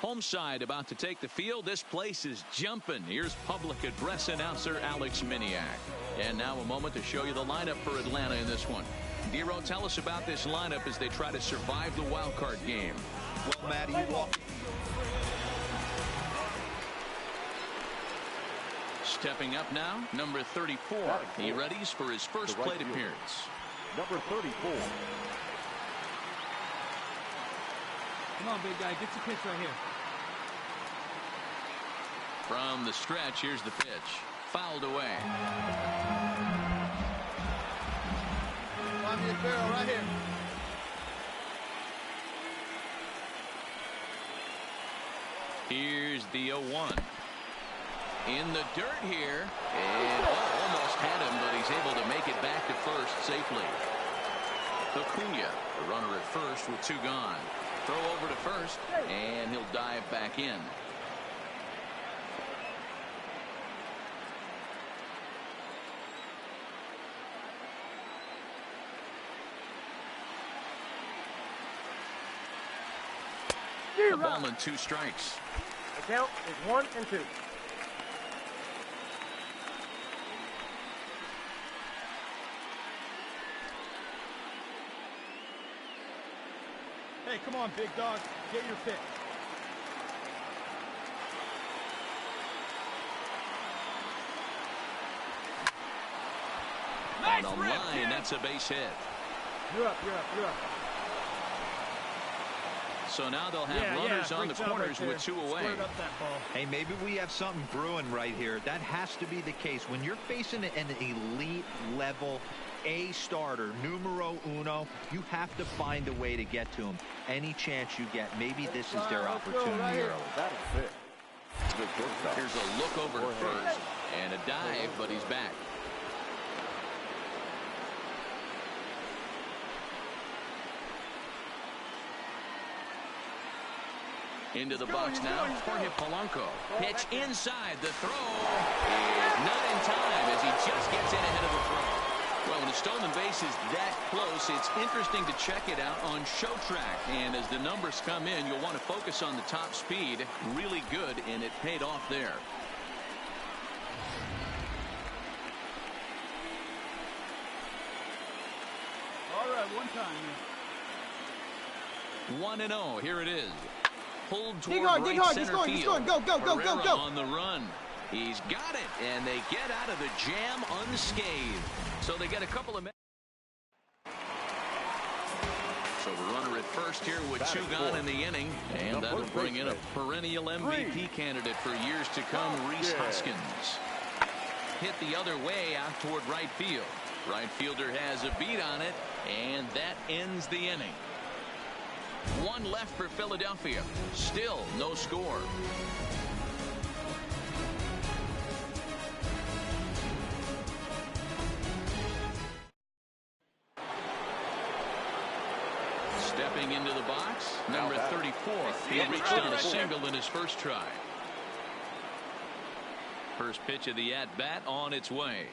Home side about to take the field. This place is jumping. Here's public address announcer Alex Miniak. And now a moment to show you the lineup for Atlanta in this one. Dero, tell us about this lineup as they try to survive the wild card game. Well, Matty, you walk. Stepping up now, number 34. He readies for his first plate appearance. Number 34. Come on, big guy. Get your pitch right here. From the stretch, here's the pitch. Fouled away. Find me a barrel right here. Here's the 0-1. In the dirt here. And almost had him, but he's able to make it back to first safely. Acuna, the runner at first with 2 gone. Throw over to first, and he'll dive back in. The ball and 2 strikes. The count is 1 and 2. Hey, come on, big dog. Get your pick. On the line, that's a base hit. You're up, you're up, you're up. So now they'll have runners on the corners with 2 away. Hey, maybe we have something brewing right here. That has to be the case. When you're facing an elite level A starter, numero uno, you have to find a way to get to him. Any chance you get, maybe this is their opportunity early. That is it. Here's a look over to first and a dive, but he's back. Into the box now, Jorge Polanco. Pitch inside. The throw is not in time as he just gets in ahead of the throw. Well, when a stolen base is that close, it's interesting to check it out on ShowTrack. And as the numbers come in, you'll want to focus on the top speed. Really good, and it paid off there. All right, 1-0. Here it is. Pulled toward Dig hard, right dig hard. center He's field. going. Go, go, go, go, Herrera go. on the run. He's got it, and they get out of the jam unscathed. So they get a couple of minutes. So the runner at first here with 2 gone in the inning, and that'll bring in a perennial MVP candidate for years to come, Rhys Hoskins. Hit the other way out toward right field. Right fielder has a beat on it, and that ends the inning. 1 left for Philadelphia. Still no score. Stepping into the box, number 34. He reached on a single in his first try. First pitch of the at-bat on its way.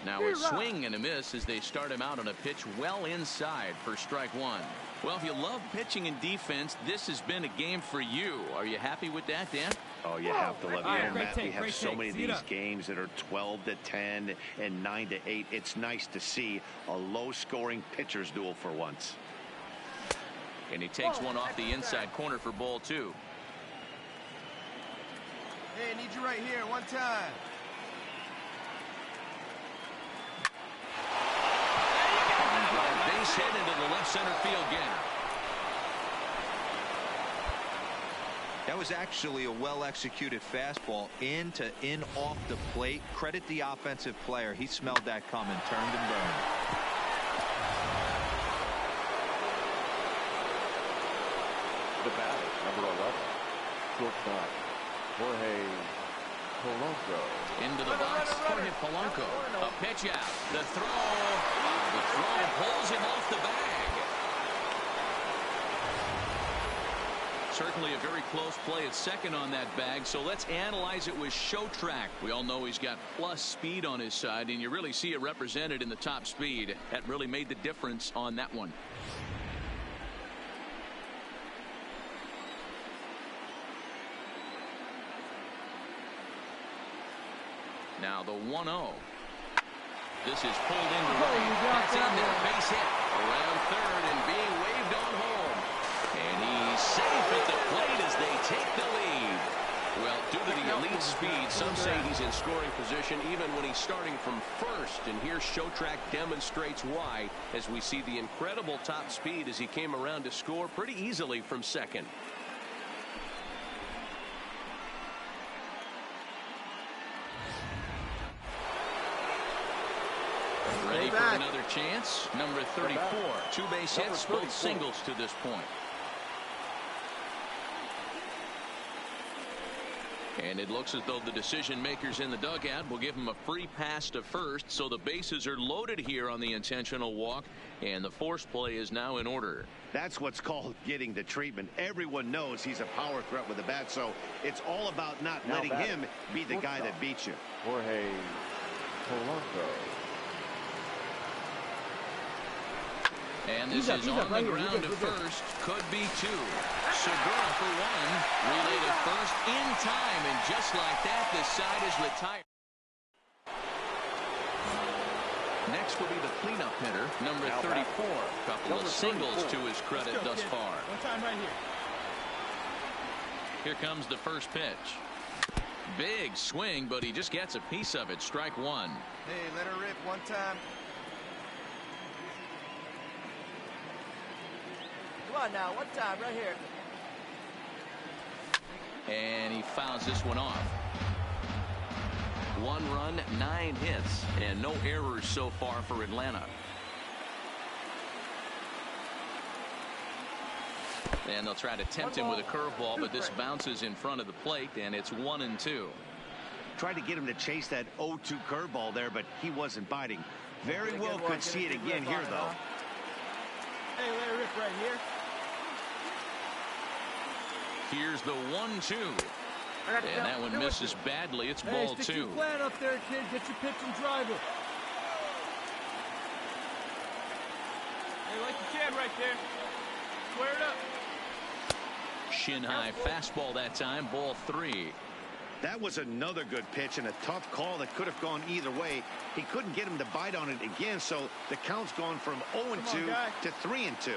Now a swing and a miss as they start him out on a pitch well inside for strike 1. Well, if you love pitching and defense, this has been a game for you. Are you happy with that, Dan? Oh, you have to love it. Right, Matt, we take, have so take. many of See it these up. games that are 12-10 and 9-8. It's nice to see a low-scoring pitcher's duel for once. And he takes one off the inside corner for ball 2. Hey, I need you right here, one time. Base hit into the left center field gap. That was actually a well-executed fastball in off the plate. Credit the offensive player. He smelled that coming, turned and burned. The batter, number 11, shortstop, Jorge Polanco. Into the box, Jorge Polanco. A pitch out. The throw pulls him off the bag. Certainly a very close play at second on that bag, so let's analyze it with ShowTrack. We all know he's got plus speed on his side, and you really see it represented in the top speed. That really made the difference on that one. Now the 1-0. This is pulled into right. That's in there. Base hit around third and being waved on home. And he's safe at the plate as they take the lead. Well, due to the elite speed, some say he's in scoring position even when he's starting from first. And here ShowTrack demonstrates why as we see the incredible top speed as he came around to score pretty easily from second. Ready for another chance. Number 34. 2 base hits, both singles to this point. And it looks as though the decision makers in the dugout will give him a free pass to first. So the bases are loaded here on the intentional walk. And the force play is now in order. That's what's called getting the treatment. Everyone knows he's a power threat with the bat. So it's all about not letting him be the guy that beats you. Jorge Polanco. And this is on the ground to first. Could be two. Segura for one. Relay to first in time. And just like that, the side is retired. Next will be the cleanup hitter, number 34. Couple of singles to his credit thus far. One time right here. Here comes the first pitch. Big swing, but he just gets a piece of it. Strike one. Hey, let her rip one time. Come on now, one time right here. And he fouls this one off. 1 run, 9 hits, and no errors so far for Atlanta. And they'll try to tempt him with a curveball, but this bounces in front of the plate, and it's 1-2. Tried to get him to chase that 0-2 curveball there, but he wasn't biting. Very well could see it again here, though. Hey, let her rip right here. Here's the 1-2. And that one misses badly. It's ball stick 2. your plan up there, kid. Get your pitch and drive it. Hey, like you can right there. Square it up. Shin high fastball that time. Ball 3. That was another good pitch and a tough call that could have gone either way. He couldn't get him to bite on it again, so the count's gone from 0-2 to 3-2.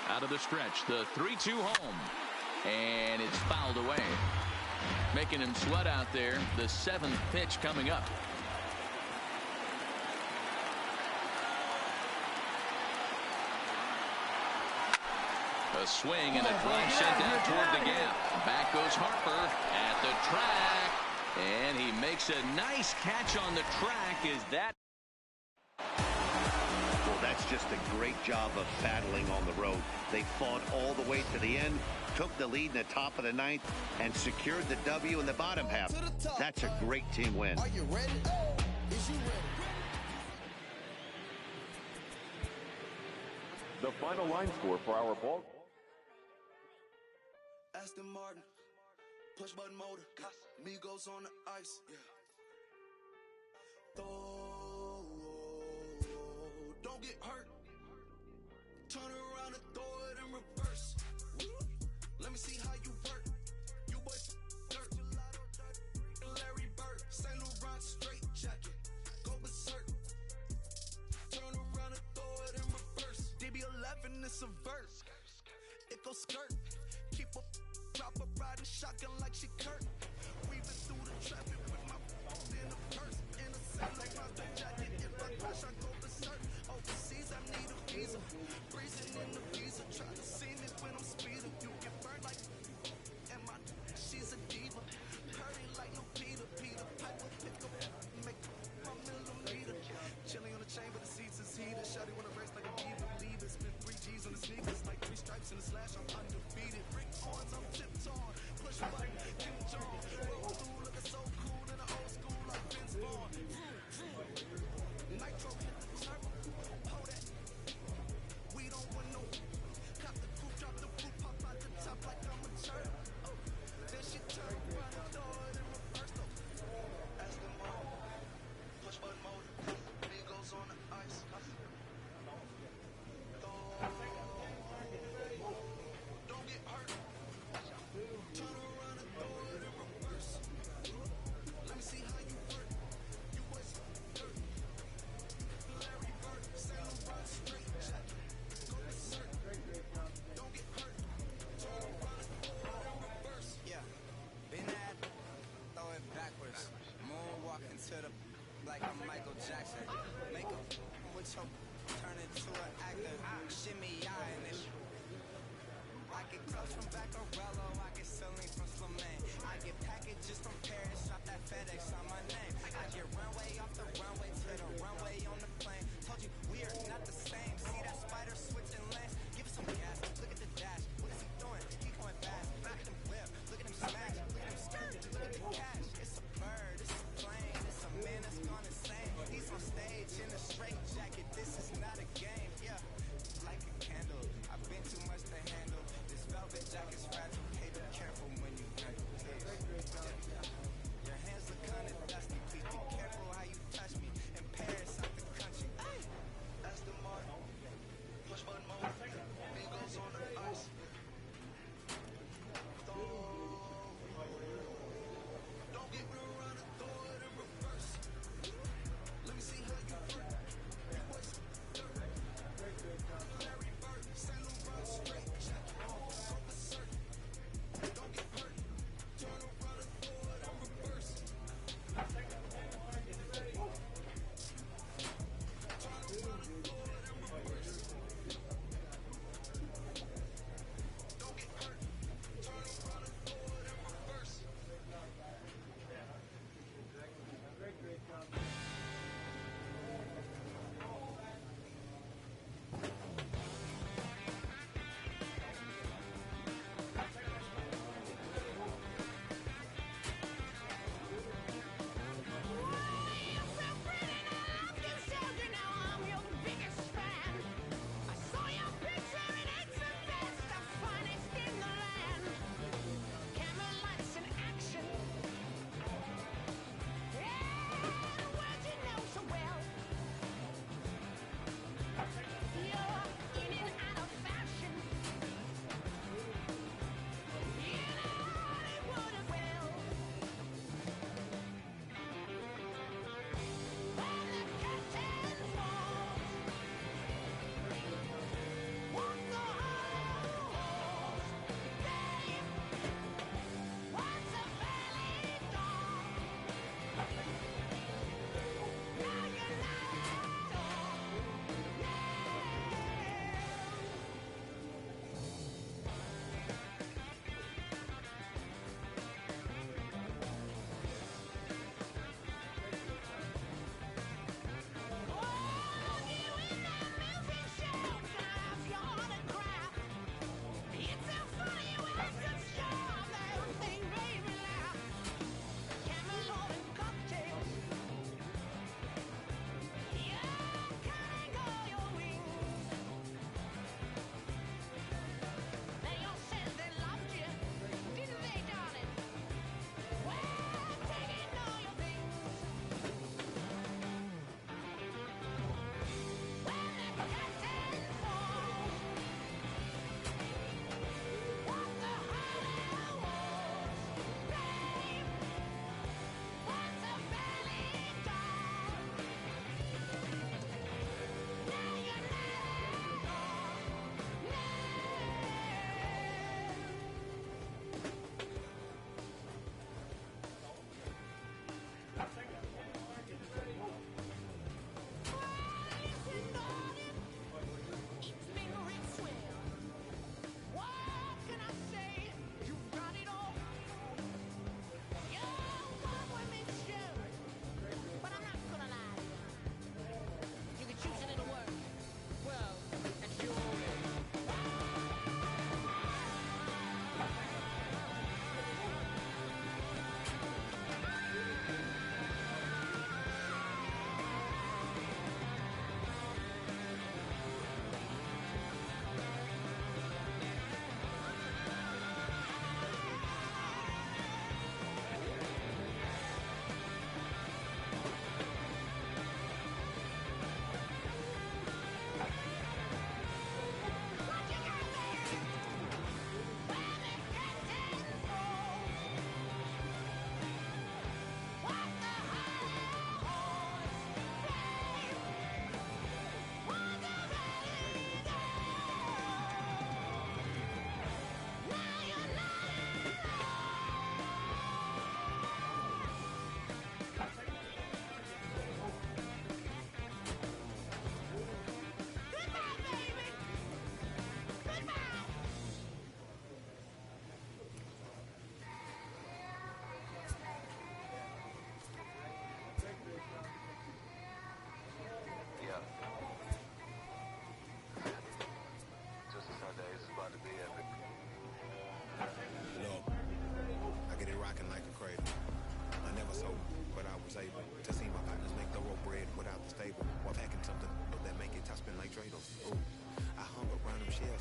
Out of the stretch, the 3-2 home. And it's fouled away. Making him sweat out there. The 7th pitch coming up. A swing and a drive sent out toward the gap. Back goes Harper at the track. And he makes a nice catch on the track. Is that? Well, that's just a great job of battling on the road. They fought all the way to the end, took the lead in the top of the 9th, and secured the W in the bottom half. That's a great team win. Are you ready? Is you ready? The final line score for our ball. Aston Martin, push button motor, Migos on the ice. Yeah. Don't get hurt. Turn around and throw it in reverse. Let me see how you work. You boy dirt. Larry Bird, St. Laurent straight jacket. Go berserk. Turn around and throw it in reverse. DB11 is a verse. It goes skirt. Keep up, drop a riding shotgun like she Kurt. Weaving through the traffic with my phone in a purse. In a cell like my jacket. If I crash, I go berserk. Overseas, I need a visa. Breezing in the visa. Try to see me when I'm speeding. You get burned like. And my she's a diva. Purdy like no Peter. Peter Piper. Pick up, make my millimeter. Chilling on the chain, but the seats is heated. Shawty wanna race like a diva. Leave it. Spent 3 G's on the sneakers. Like 3 stripes in the slash. I'm undefeated. Rick Owens, I'm tiptoeing. Push button, Kim Jong. Roll through, looking so cool in the old school like Vince Vaughn. Nitro hit the turf. Hold that. We don't want no. Cop the coupe, drop the coupe, pop out the top like I'm a turtle. Then she turn around and throw it in reverse though. Aston Martin, push button motor. Migos on the ice. Don't get hurt. Turn around and throw it in reverse. Let me see how you work. You was dirt. Larry Bird, St. Laurent straight jacket. Go berserk. Don't get hurt. Turn around and throw it in reverse. Yeah, been at, throw it backwards. Moonwalking to the like I'm Michael Jackson. Make a with your turn into an actor. Shimmy in this. I get clothes from Vaccarello, I get ceilings from Slimane. I get packages from Paris, shop that FedEx on my name. I get runway off the runway to the runway on the plane. Told you we are not the same. See that spider switching lanes? Give it some gas. Look at the dash. What is he doing? He going fast. Look at him whip. Look at him smash. Look at him skirt.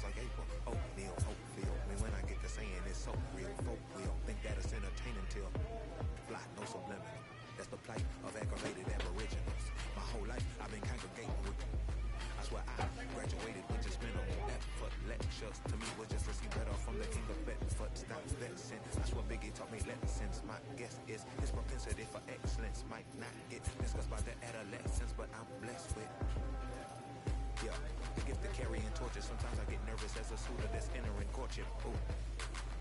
just like April. Oatmeal, hope feel. I mean, when I get to saying it's so real, folk will think that it's entertaining till fly, no subliminal. That's the plight of aggravated aboriginals. My whole life I've been congregating with. I swear I graduated with just minimal effort. Lectures to me was just to see better from the king of Bedford. Stop vexing. I swear Biggie taught me lessons. My guess is his propensity for excellence might not get discussed by the adolescents, but I'm blessed with. Yeah, the gift of carrying torches. Sometimes I get nervous as a suitor that's entering courtship. Ooh.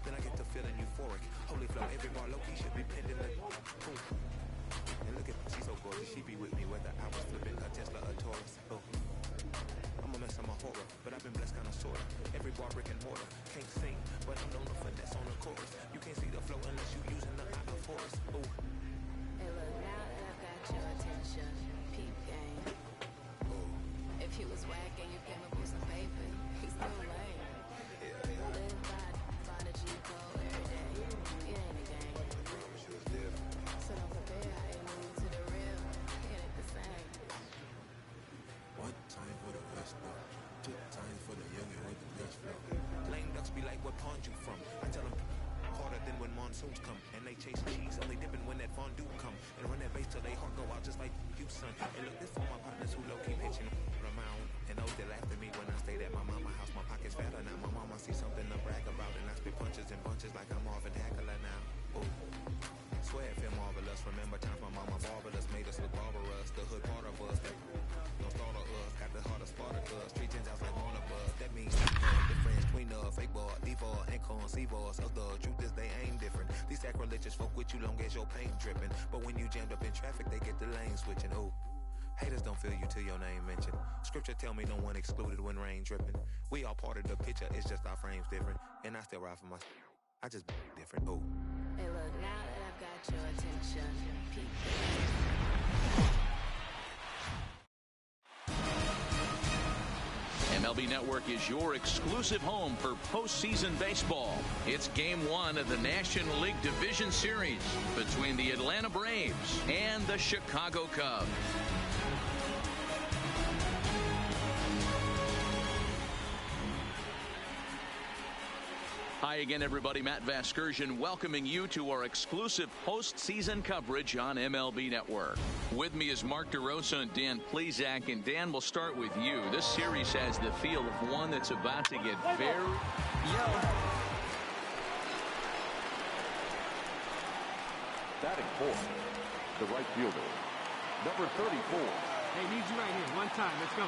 Then I get to feeling euphoric. Holy flow, every bar low-key should be pending like boom. And look at her, she's so gorgeous. She be with me whether I was flipping a Tesla or Taurus. Oh. I'm a mess, I'm a horror, but I've been blessed kind of sorta. Every bar brick and mortar. Can't sing, but I'm known to finesse on the chorus. You can't see the flow unless you using the eye of Horus. Ooh. Hey look, now that I've got your attention, peep game. If he was whack and you came up with some paper, he's still lame. Live by the G code every day. It ain't a game. So don't compare how you move to the real. It ain't the same. One time for the best though. Two times for the youngin' with the best flow. Lame ducks be like, what pond you from? I tell them harder than when monsoons come. And they chase cheese, only dipping when that fondue come. And run that bass till they heart go out just like you, son. And look, this for my partners who low-key pitching around. And those that laughed at me when I stayed at my mama house. My pocket's fatter now. My mama see something to brag about. And I spit punches and bunches like I'm Marvin Hagler now. Ooh. Swear it feel marvelous. Remember times my mama marvelous made us look barbarous. The hood part of us that don't start of us. Got the heart of Spartacus. Street tens out like Barnabas. That means difference between the fake boy, default, and conceivers of the truth is they ain't different. These sacrilegious folk with you long as your paint dripping. But when you jammed up in traffic, they get the lane switching. Ooh. Haters don't feel you till your name mentioned. Scripture tell me no one excluded when rain dripping. We all part of the picture, it's just our frames different. And I still ride for my I just different. Ooh. Hey look, now that I've got your attention, peep game. MLB Network is your exclusive home for postseason baseball. It's Game 1 of the National League Division Series between the Atlanta Braves and the Chicago Cubs. Hi again, everybody. Matt Vasgersian welcoming you to our exclusive postseason coverage on MLB Network. With me is Mark DeRosa and Dan Plesac. And Dan, we'll start with you. This series has the feel of one that's about to get very... Batting fourth, the right fielder, number 34. Hey, needs you right here. One time. Let's go.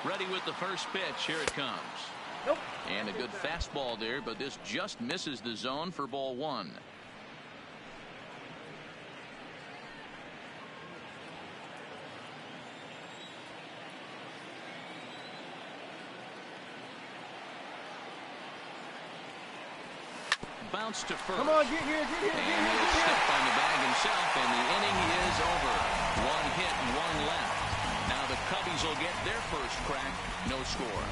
Ready with the first pitch. Here it comes. Nope. And a good fastball there, but this just misses the zone for ball one. Bounce to first. Come on, get here, get here, and he'll step on the bag himself, and the inning is over. One hit and one left. Now the Cubbies will get their first crack. No score.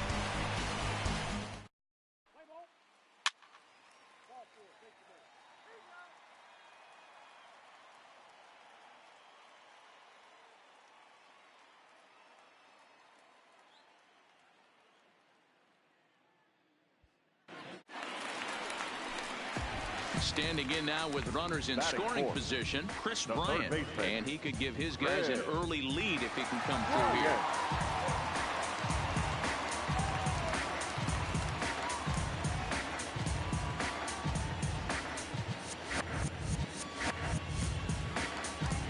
Standing in now with runners in scoring position, Chris Bryant, and he could give his guys an early lead if he can come through here.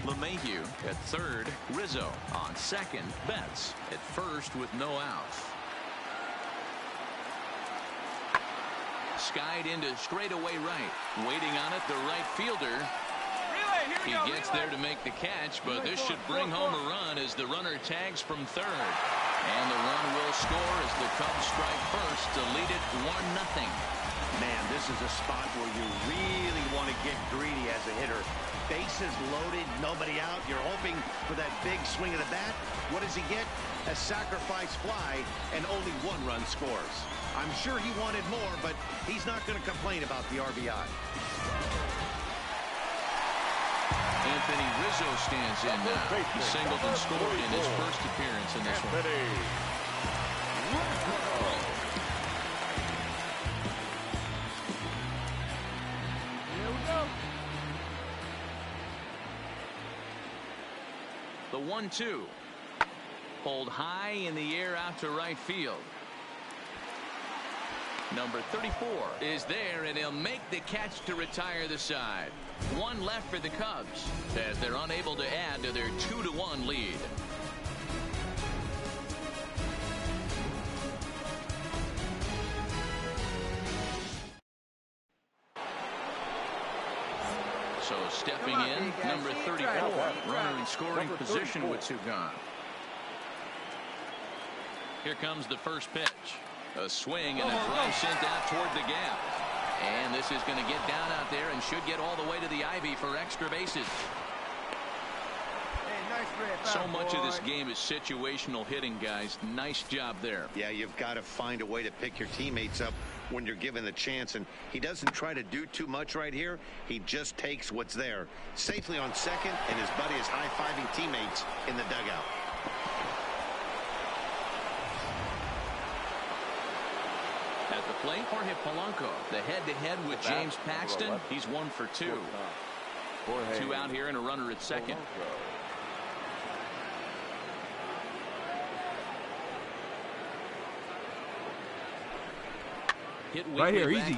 LeMahieu at third, Rizzo on second, Betts at first with no outs. Skied into straightaway right. Waiting on it, the right fielder. He gets there to make the catch, but this should bring home a run as the runner tags from third. And the run will score as the Cubs strike first to lead it 1-0. Man, this is a spot where you really want to get greedy as a hitter. Bases loaded, nobody out. You're hoping for that big swing of the bat. What does he get? A sacrifice fly, and only one run scores. I'm sure he wanted more, but he's not going to complain about the RBI. Anthony Rizzo stands in now. He singled and scored in his first appearance in this one. 1-2. Pulled high in the air out to right field. Number 34 is there, and he'll make the catch to retire the side. One left for the Cubs as they're unable to add to their 2-1 lead. So stepping in, number 34, runner in scoring position with 2 gone. Here comes the first pitch. A swing and a drive sent out toward the gap. And this is going to get down out there and should get all the way to the ivy for extra bases. So much of this game is situational hitting, guys. Nice job there. Yeah, you've got to find a way to pick your teammates up when you're given the chance, and he doesn't try to do too much right here. He just takes what's there. Safely on second, and his buddy is high-fiving teammates in the dugout. At the plate, Jorge Polanco, the head-to-head with James Paxton. He's 1 for 2. 2 out here and a runner at second. Hit right here, easy.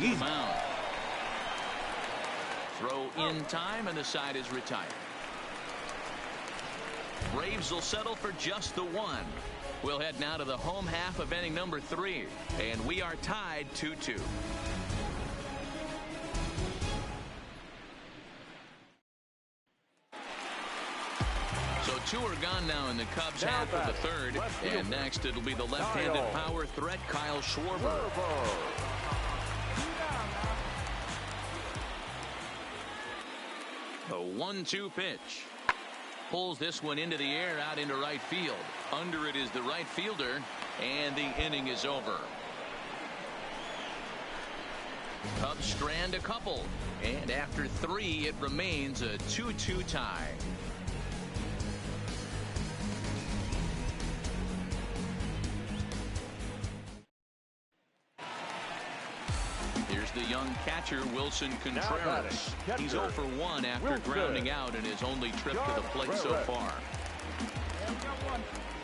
Throw in time, and the side is retired. Braves will settle for just the 1. We'll head now to the home half of inning number 3, and we are tied 2-2. So 2 are gone now in the Cubs half of the 3rd, and next it'll be the left-handed power threat Kyle Schwarber. The 1-2 pitch. Pulls this one into the air out into right field. Under it is the right fielder, and the inning is over. Cubs strand a couple, and after 3 it remains a 2-2 tie. Here's the young catcher, Wilson Contreras. He's 0 for 1 after grounding out in his only trip to the plate so far.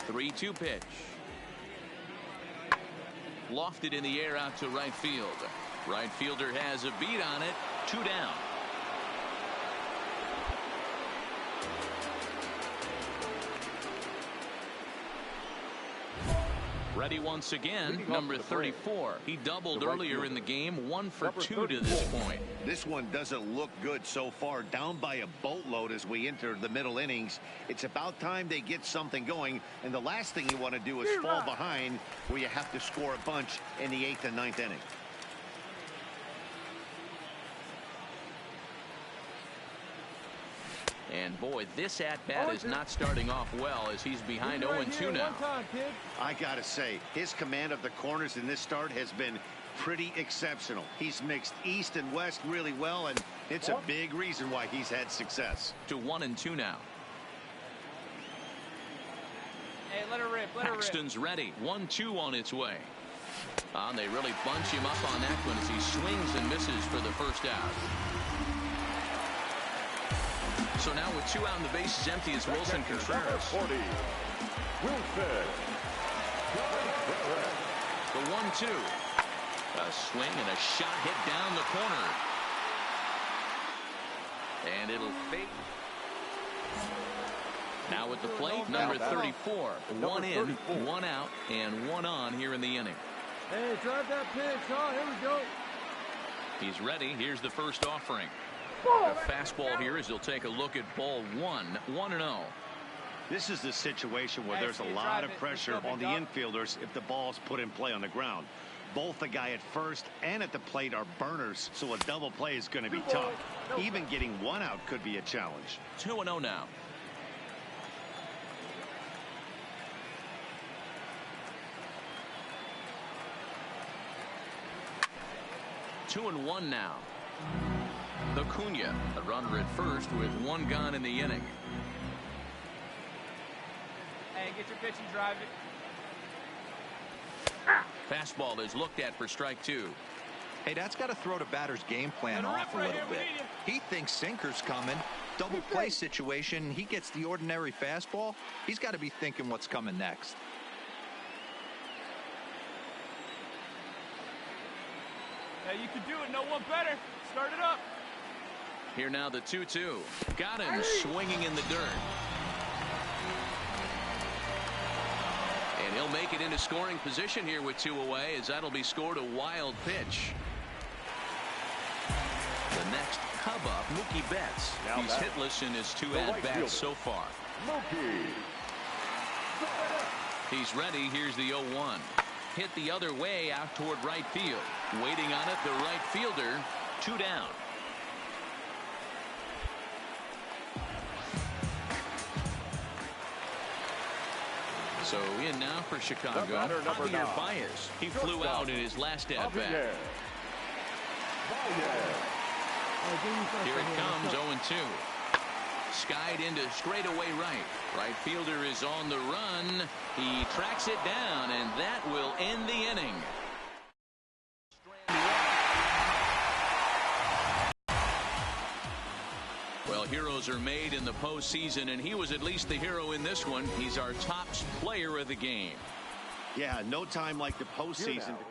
3-2 pitch. Lofted in the air out to right field. Right fielder has a beat on it. 2 down. Ready once again, number 34. He doubled earlier in the game, 1 for 2 to this point. This one doesn't look good so far. Down by a boatload as we enter the middle innings. It's about time they get something going, and the last thing you want to do is fall behind where you have to score a bunch in the 8th and 9th inning. And boy, this at-bat is not starting off well as he's behind 0-2 now. I gotta say, his command of the corners in this start has been pretty exceptional. He's mixed east and west really well, and it's a big reason why he's had success. To 1-2 now. Hey, let her rip. Paxton's ready. 1-2 on its way. And they really bunch him up on that one as he swings and misses for the first out. So now with 2 out and the bases empty is Wilson Contreras. 40. Wilson. The 1-2. A swing and a shot hit down the corner. And it'll fade. Now at the plate, number 34. 1 in, 1 out, and 1 on here in the inning. Hey, drive that pitch. Oh, here we go. He's ready. Here's the first offering. A fastball here as he'll take a look at ball 1. 1-0. This is the situation where there's a lot of pressure on the infielders if the ball's put in play on the ground. Both the guy at first and at the plate are burners, so a double play is going to be tough. Even getting 1 out could be a challenge. 2-0 now. Two and 1 now. Acuna, a runner at first with 1 gone in the inning. Hey, get your pitch and drive it. Fastball is looked at for strike 2. Hey, that's got to throw the batter's game plan off a little bit. He thinks sinker's coming. Double play situation. He gets the ordinary fastball. He's got to be thinking what's coming next. Hey, you can do it. No one better. Start it up. Here now the 2-2. Got him swinging in the dirt. And he'll make it into scoring position here with 2 away, as that'll be scored a wild pitch. The next Cub up, Mookie Betts. He's hitless in his 2 at-bats so far. He's ready. Here's the 0-1. Hit the other way out toward right field. Waiting on it, the right fielder. 2 down. So in now for Chicago, Javier Baez. He flew out in his last at-bat. Here it comes, 0-2. Skied into straightaway right. Right fielder is on the run. He tracks it down, and that will end the inning. Well, heroes are made in the postseason, and he was at least the hero in this one. He's our top player of the game. Yeah, no time like the postseason to